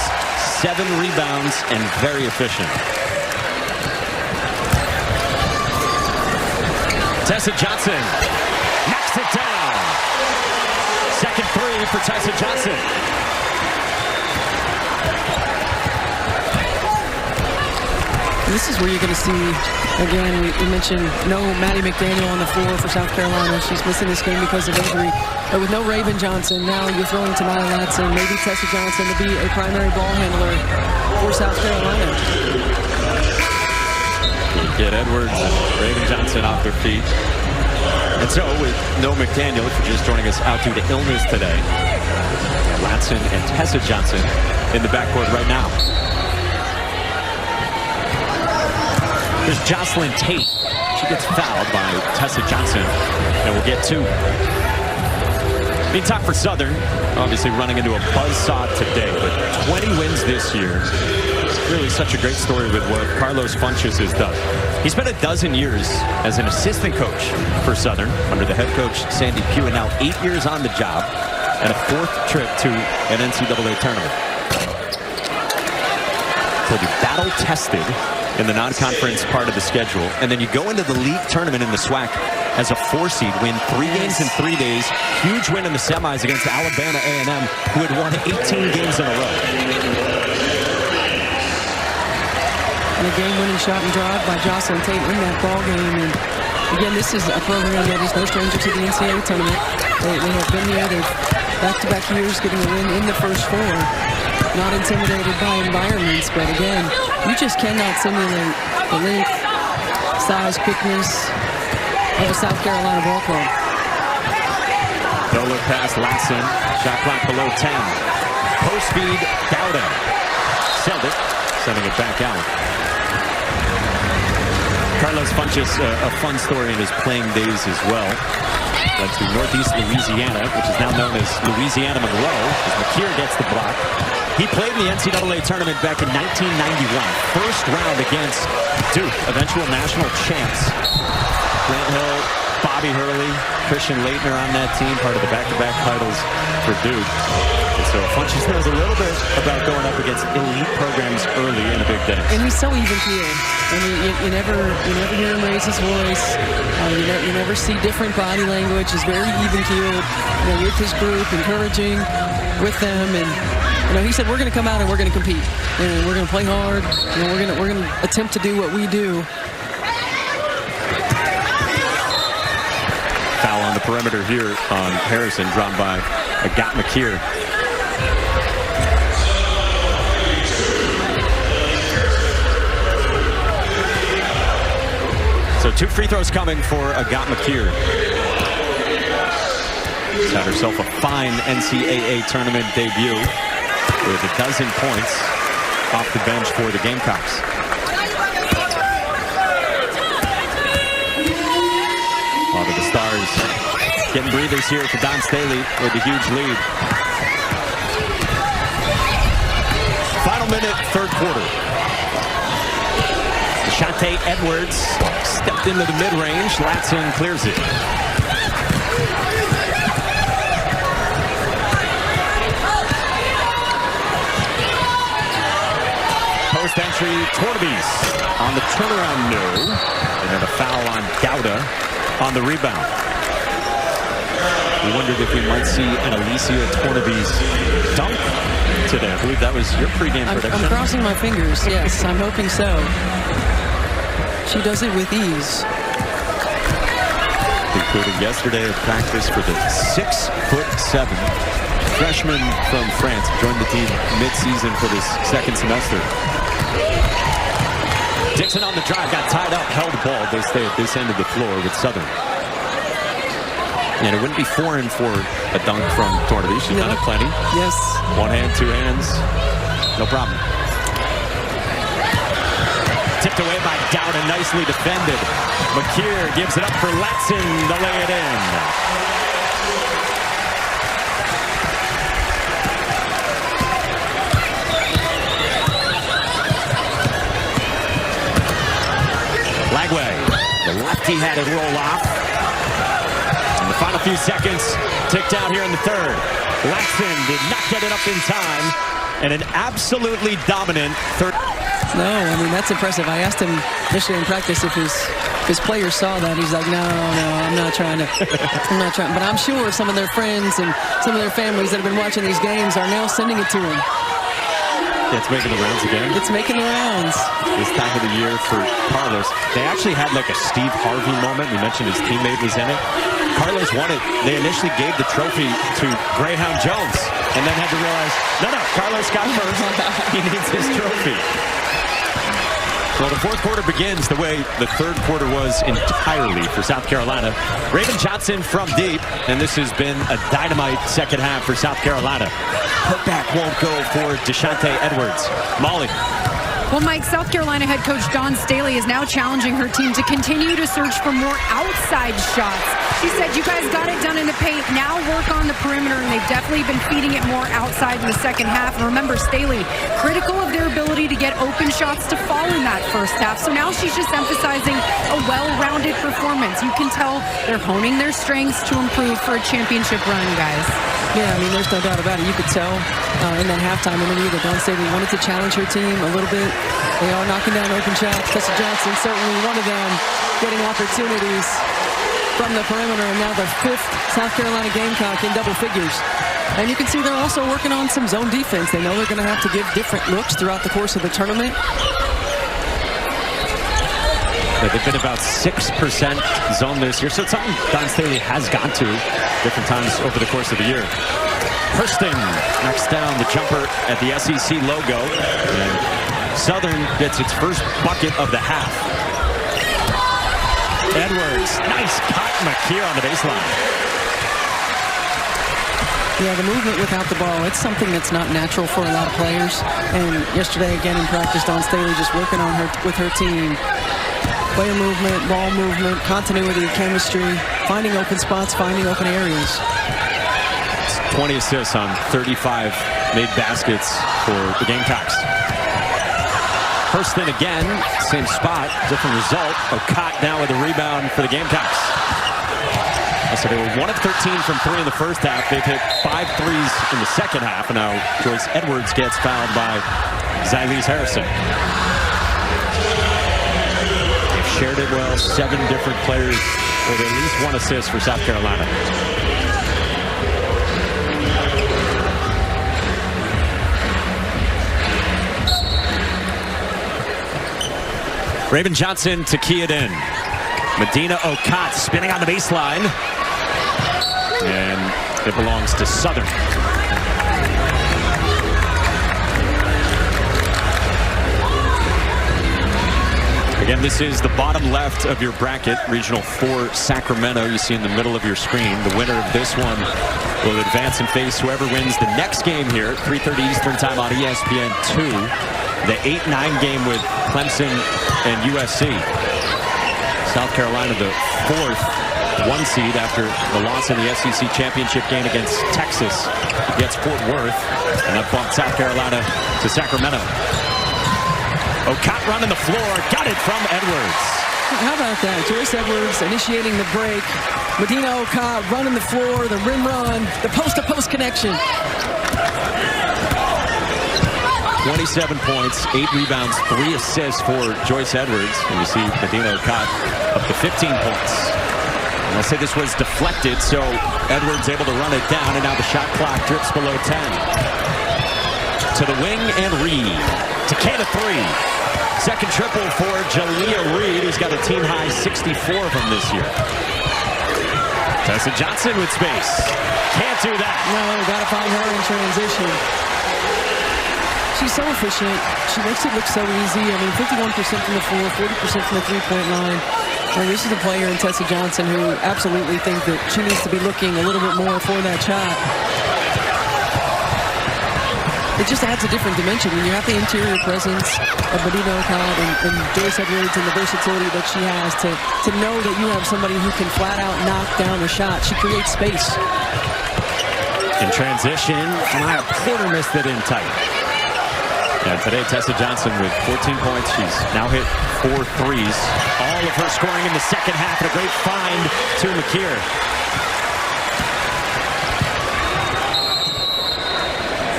7 rebounds, and very efficient. Tessa Johnson knocks it down. Second 3 for Tessa Johnson. This is where you're going to see, again, we mentioned no Maddie McDaniel on the floor for South Carolina. She's missing this game because of injury. But with no Raven Johnson, now you're throwing Tamaya Latson, maybe Tessa Johnson to be a primary ball handler for South Carolina. Get Edwards and Raven Johnson off their feet. And so with no McDaniel, for just joining us out due to illness today, Latson and Tessa Johnson in the backcourt right now. There's Jocelyn Tate. She gets fouled by Tessa Johnson, and we'll get 2. Meantime for Southern, obviously running into a buzzsaw today, but 20 wins this year. Really such a great story with what Carlos Funches has done. He spent 12 years as an assistant coach for Southern under the head coach Sandy Pugh, and now 8 years on the job and a 4th trip to an NCAA tournament. So the battle-tested in the non-conference part of the schedule, and then you go into the league tournament in the SWAC as a 4 seed, win 3 games in 3 days, huge win in the semis against Alabama A&M, who had won 18 games in a row. And a game-winning shot and drive by Jocelyn Tate in that ball game. And again, this is a program that is no stranger to the NCAA tournament. They have been here. They've back-to-back years getting a win in the first 4. Not intimidated by environments, but again, you just cannot simulate the length, size, quickness of a South Carolina ball club. No look past Latson. Shot clock below 10. Post feed, Gowda. Send it, sending it back out. Carlos Funches, a fun story in his playing days as well. Led to Northeast Louisiana, which is now known as Louisiana Monroe, as McKeer gets the block. He played in the NCAA tournament back in 1991. First round against Duke, eventual national champs. Grant Hill, Bobby Hurley, Christian Leitner on that team, part of the back-to-back titles for Duke. And so Funches knows a little bit about going up against elite programs early in a big day. And he's so even-keeled. I mean, you never hear him raise his voice. You never see different body language. He's very even-keeled, with his group, encouraging with them. And he said, we're going to come out and we're going to compete. And we're going to play hard. We're going to attempt to do what we do. Foul on the perimeter here on Harrison, drawn by Agat McKeer. So 2 free throws coming for Agat McKeer. She's had herself a fine NCAA tournament debut with 12 points off the bench for the Gamecocks. A lot of the Stars getting breathers here for Don Staley with a huge lead. Final minute, third quarter. Shante Edwards stepped into the mid-range. Latson clears it. Post entry, Tornabes on the turnaround, no. And then a foul on Gowda on the rebound. We wondered if we might see an Alicia Tornabes dunk today. I believe that was your pregame prediction. I'm crossing my fingers, yes. I'm hoping so. She does it with ease. Included yesterday at practice for the 6'7" freshman from France, joined the team mid-season for this second semester. Dixon on the drive, got tied up, held the ball. They stay at this end of the floor with Southern. And it wouldn't be foreign for a dunk from Tornaby. She's done it plenty. Yes. One hand, two hands, no problem. Tipped away by Dowden, nicely defended. McKeer gives it up for Latson to lay it in. Flau'Jae, the lefty had it roll off. And the final few seconds ticked out here in the third. Latson did not get it up in time. And an absolutely dominant third. No, I mean, that's impressive. I asked him yesterday in practice if his players saw that. He's like, no, I'm not trying to. I'm not trying. But I'm sure some of their friends and some of their families that have been watching these games are now sending it to him. Yeah, it's making the rounds again. It's making the rounds. This time of the year for Carlos. They actually had like a Steve Harvey moment. We mentioned his teammate was in it. Carlos won it. They initially gave the trophy to Greyhound Jones and then had to realize, no, Carlos got first. He needs his trophy. Well, the fourth quarter begins the way the third quarter was entirely for South Carolina. Raven Johnson from deep, and this has been a dynamite second half for South Carolina. Putback won't go for Deshante Edwards. Molly. Well, Mike, South Carolina head coach Dawn Staley is now challenging her team to continue to search for more outside shots. She said, you guys got it done in the paint. Now work on the perimeter, and they've definitely been feeding it more outside in the second half. And remember, Staley, critical of their ability to get open shots to fall in that first half. So now she's just emphasizing a well-rounded performance. You can tell they're honing their strengths to improve for a championship run, guys. Yeah, I mean, there's no doubt about it. You could tell in that halftime interview that Dawn Staley wanted to challenge her team a little bit. They are knocking down open shots. Tessa Johnson, certainly one of them, getting opportunities from the perimeter, and now the fifth South Carolina Gamecock in double figures. And you can see they're also working on some zone defense. They know they're going to have to give different looks throughout the course of the tournament. Yeah, they've been about 6% zone this year, so it's something Dawn Staley has gone to different times over the course of the year. Hurston knocks down the jumper at the SEC logo. And Southern gets its first bucket of the half. Edwards, nice cut. McKeer on the baseline. Yeah, the movement without the ball, it's something that's not natural for a lot of players. And yesterday, again, in practice, Dawn Staley just working on with her team. Player movement, ball movement, continuity, chemistry, finding open spots, finding open areas. 20 assists on 35 made baskets for the Gamecocks. Hurston again, same spot, different result. Okot now with a rebound for the Gamecocks. So they were 1 of 13 from 3 in the first half. They've hit 5 threes in the second half, and now Joyce Edwards gets fouled by Xylese Harrison. They've shared it well. 7 different players with at least 1 assist for South Carolina. Raven Johnson to key it in. Medina Okot spinning on the baseline. And it belongs to Southern. Again, this is the bottom left of your bracket. Regional 4 Sacramento, you see in the middle of your screen. The winner of this one will advance and face whoever wins the next game here, 3:30 Eastern time on ESPN2. The 8-9 game with Clemson and USC. South Carolina, the 4th 1 seed after the loss in the SEC championship game against Texas, gets Fort Worth, and that bumped South Carolina to Sacramento. Okot running the floor, got it from Edwards. How about that? Joyce Edwards initiating the break. Medina Okot running the floor, the rim run, the post-to-post connection. 27 points, 8 rebounds, 3 assists for Joyce Edwards. And you see Medina Okot up to 15 points. And I'll say this was deflected, so Edwards able to run it down, and now the shot clock drips below 10. To the wing and Reed. To Takeda 3. Second triple for Jalea Reed, who's got a team-high 64 of them this year. Tessa Johnson with space. Can't do that. No, got to find her in transition. She's so efficient. She makes it look so easy. I mean, 51% from the floor, 40% from the three-point line. I mean, this is a player in Tessa Johnson who absolutely think that she needs to be looking a little bit more for that shot. It just adds a different dimension when you have the interior presence of Medina Okad and Joyce Edwards and the versatility that she has to know that you have somebody who can flat out knock down a shot. She creates space. In transition, Maya Porter missed it in tight. And today, Tessa Johnson with 14 points. She's now hit 4 threes. All of her scoring in the second half, and a great find to McKeer.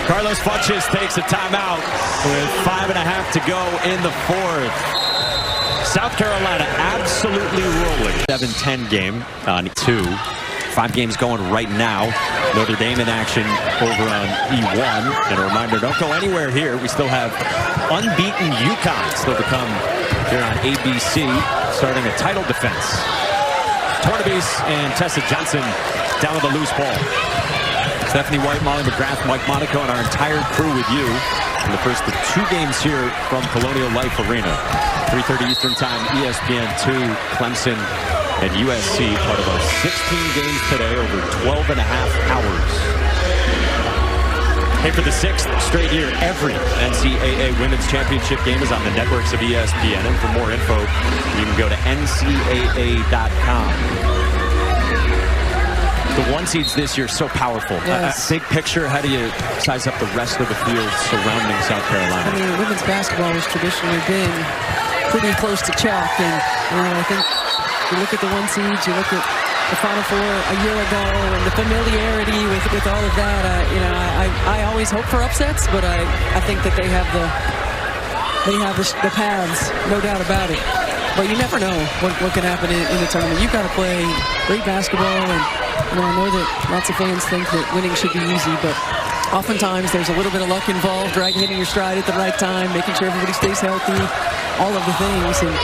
Carlos Funches takes a timeout with 5.5 to go in the fourth. South Carolina absolutely rolling. 7-10 game on 2. 5 games going right now. Notre Dame in action over on E1. And a reminder, don't go anywhere here. We still have unbeaten UConn still to come here on ABC, starting a title defense. Tornabese and Tessa Johnson down with a loose ball. Stephanie White, Molly McGrath, Mike Monaco, and our entire crew with you in the first of 2 games here from Colonial Life Arena. 3:30 Eastern Time, ESPN 2, Clemson and USC, part of our 16 games today, over 12.5 hours. Hey, for the 6th straight year, every NCAA Women's Championship game is on the networks of ESPN. And for more info, you can go to ncaa.com. The 1 seeds this year so powerful. Yes. Big picture, how do you size up the rest of the field surrounding South Carolina? I mean, women's basketball has traditionally been pretty close to chalk, and I think you look at the 1 seeds, you look at the Final Four a year ago, and the familiarity with all of that. I always hope for upsets, but I think that they have the paths, no doubt about it. But you never know what can happen in the tournament. You've got to play great basketball, and I know that lots of fans think that winning should be easy, but oftentimes there's a little bit of luck involved, right? Hitting your stride at the right time, making sure everybody stays healthy, all of the things. And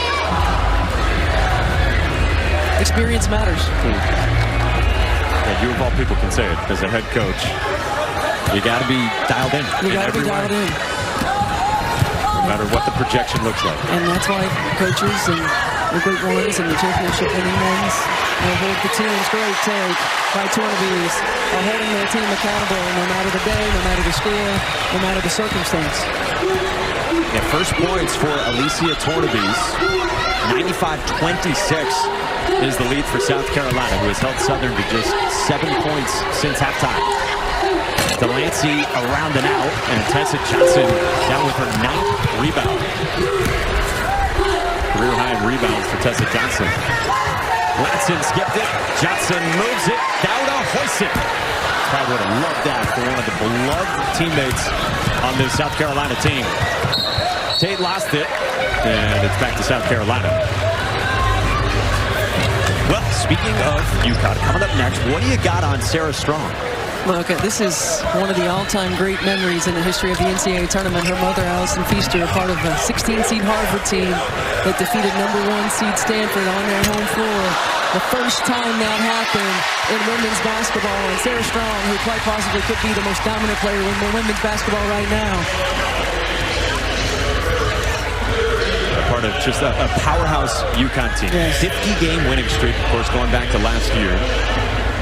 experience matters. Yeah, you of all people can say it as a head coach. You got to be dialed in. You got to be dialed in. No matter what the projection looks like. And that's why coaches and the great ones and the championship winning ones hold the teams great take by Tornabese are holding their team accountable no matter the day, no matter the score, no matter the circumstance. Yeah, first points for Alicia Tornabese. 95-26 is the lead for South Carolina, who has held Southern to just 7 points since halftime. Delancey around and out, and Tessa Johnson down with her 9th rebound. Career high in rebounds for Tessa Johnson. Latson skipped it. Johnson moves it. Dowda hoists it. Probably would have loved that for one of the beloved teammates on this South Carolina team. Tate lost it, and it's back to South Carolina. Well, speaking of UConn, coming up next, what do you got on Sarah Strong? Look, this is one of the all-time great memories in the history of the NCAA tournament. Her mother, Allison Feaster, a part of a 16-seed Harvard team that defeated #1 seed Stanford on their home floor. The first time that happened in women's basketball. And Sarah Strong, who quite possibly could be the most dominant player in women's basketball right now. Part of just a powerhouse UConn team. Yes. 50-game winning streak, of course, going back to last year.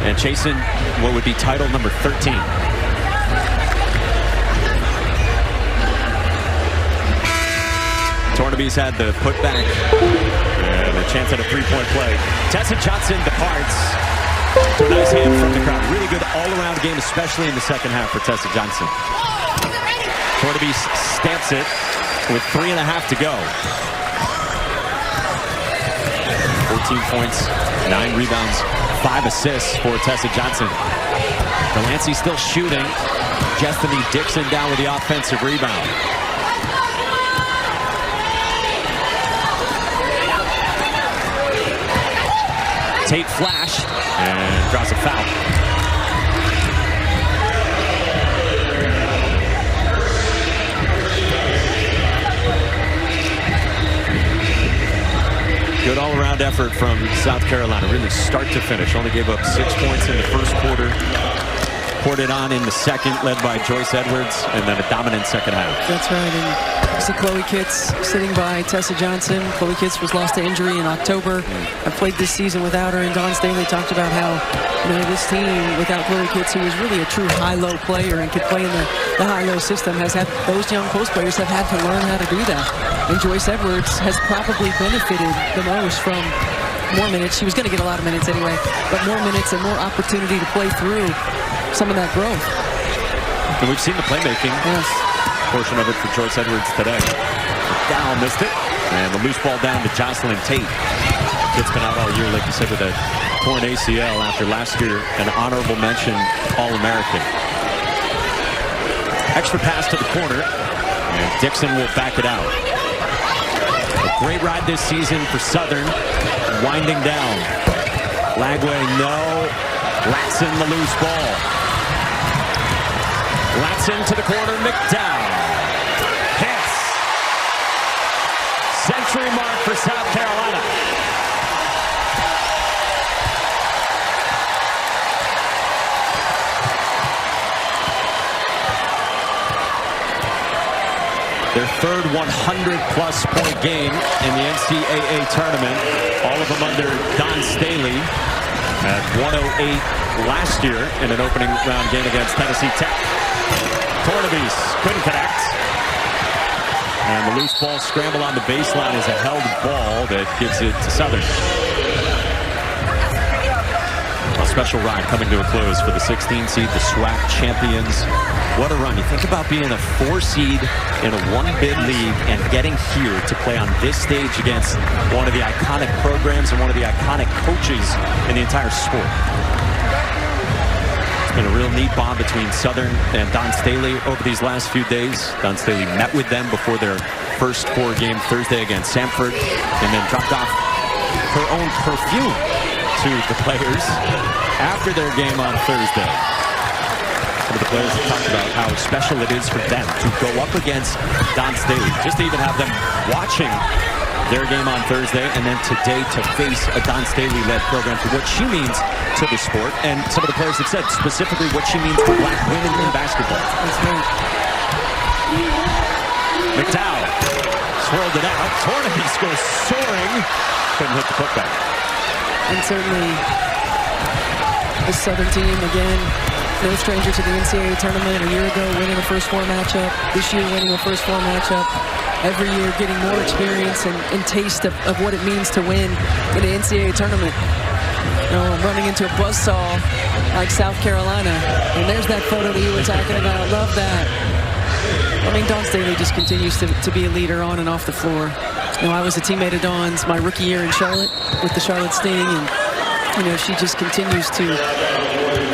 And chasing what would be title number 13. Tornabese had the putback and a chance at a 3-point play. Tessa Johnson departs to a nice hand from the crowd. Really good all-around game, especially in the second half for Tessa Johnson. Tornabese stamps it with 3.5 to go. 14 points, 9 rebounds, 5 assists for Tessa Johnson. Delancey still shooting. Destiny Dixon down with the offensive rebound. Tate flash and draws a foul. Good all-around effort from South Carolina, really start to finish. Only gave up 6 points in the first quarter. Poured it on in the second, led by Joyce Edwards, and then a dominant second half. That's right. And you see Chloe Kitts sitting by Tessa Johnson. Chloe Kitts was lost to injury in October. I played this season without her, and Dawn Staley talked about how, this team without Chloe Kitts, who was really a true high-low player and could play in the high-low system, has had those young post players have had to learn how to do that. And Joyce Edwards has probably benefited the most from more minutes. She was going to get a lot of minutes anyway, but more minutes and more opportunity to play through some of that growth. And we've seen the playmaking portion of it for Joyce Edwards today. Down, missed it. And the loose ball down to Jocelyn Tate. Kid's been out all year, like you said, with a torn ACL after last year, an honorable mention All-American. Extra pass to the corner, and Dixon will back it out. A great ride this season for Southern. Winding down. Flau'Jae, no. Latson the loose ball. Latson to the corner, McDowell. Hits. Century mark for South Carolina. Their third 100-plus point game in the NCAA tournament. All of them under Dawn Staley at 108 last year in an opening round game against Tennessee Tech. Tornavis couldn't connect. And the loose ball scramble on the baseline is a held ball that gives it to Southern. A special ride coming to a close for the 16 seed, the SWAC champions. What a run. You think about being a 4 seed in a 1-bid league and getting here to play on this stage against one of the iconic programs and one of the iconic coaches in the entire sport. It's been a real neat bond between Southern and Dawn Staley over these last few days. Dawn Staley met with them before their first 4-game Thursday against Samford, and then dropped off her own perfume to the players after their game on Thursday. Some of the players have talked about how special it is for them to go up against Dawn Staley, just to even have them watching their game on Thursday, and then today to face a Dawn Staley-led program for what she means to the sport. And some of the players have said specifically what she means to black women in basketball. That's right. McDowell swirled it out. Tornavis goes soaring. Couldn't hit the putback. And certainly the Southern team, again, no stranger to the NCAA tournament. A year ago, winning a first 4 matchup. This year, winning a first 4 matchup. Every year, getting more experience and taste of what it means to win in the NCAA tournament. Running into a buzzsaw like South Carolina. And there's that photo that you were talking about. Love that. I mean, Dawn Staley just continues to be a leader on and off the floor. I was a teammate of Dawn's my rookie year in Charlotte with the Charlotte Sting, and she just continues to,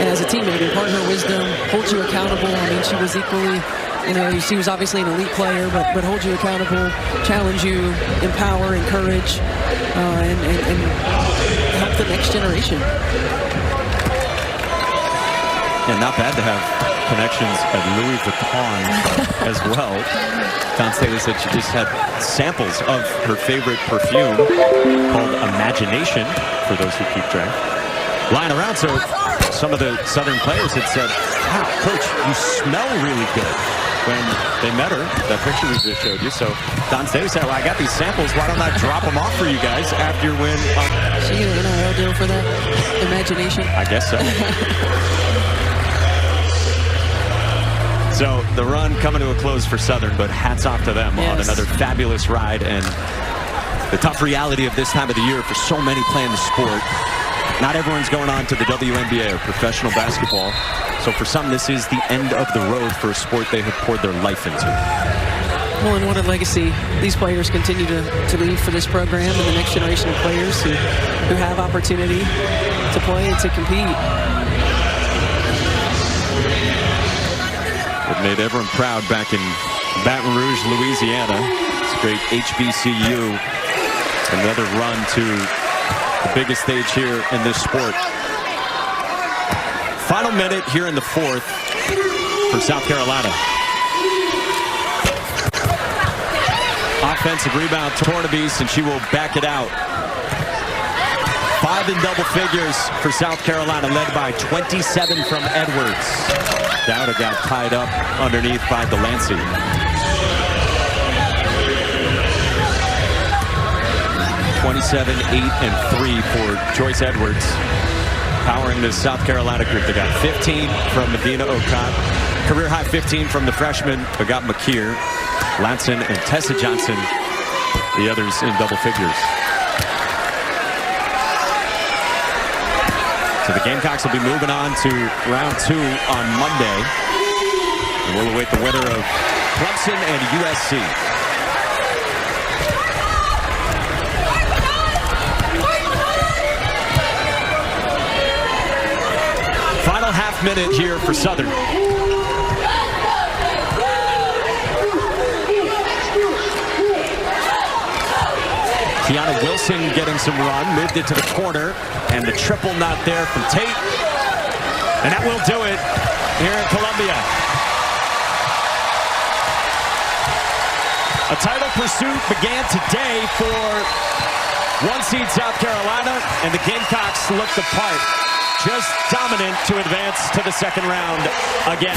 as a teammate, impart her wisdom, hold you accountable. I mean, she was equally, she was obviously an elite player, but hold you accountable, challenge you, empower, encourage, and help the next generation. And not bad to have connections at Louis Vuitton as well. Dawn Staley said she just had samples of her favorite perfume called Imagination, for those who keep track. Lying around, so some of the Southern players had said, wow, Coach, you smell really good. When they met her, that picture we just showed you. So Dawn Staley said, well, I got these samples. Why don't I drop them off for you guys after your win? She get an NIL deal for that? Imagination? I guess so. So the run coming to a close for Southern, but hats off to them on another fabulous ride, and the tough reality of this time of the year for so many playing the sport. Not everyone's going on to the WNBA or professional basketball. So for some, this is the end of the road for a sport they have poured their life into. Well, and what a legacy these players continue to leave for this program and the next generation of players who have opportunity to play and to compete. It made everyone proud back in Baton Rouge, Louisiana. It's a great HBCU. Another run to the biggest stage here in this sport. Final minute here in the 4th for South Carolina. Offensive rebound, Tornavis, and she will back it out. 5 in double figures for South Carolina, led by 27 from Edwards. Dowda got tied up underneath by Delancey. 27, 8, and 3 for Joyce Edwards, powering this South Carolina group. They got 15 from Medina Okot, career high 15 from the freshman Agat McKeer, Latson, and Tessa Johnson, the others in double figures. So the Gamecocks will be moving on to round 2 on Monday. And we'll await the winner of Clemson and USC. Final half minute here for Southern. Kiana Wilson getting some run, moved it to the corner, and the triple not there from Tate. And that will do it here in Columbia. A title pursuit began today for 1 seed South Carolina, and the Gamecocks looked the part. Just dominant to advance to the second round again.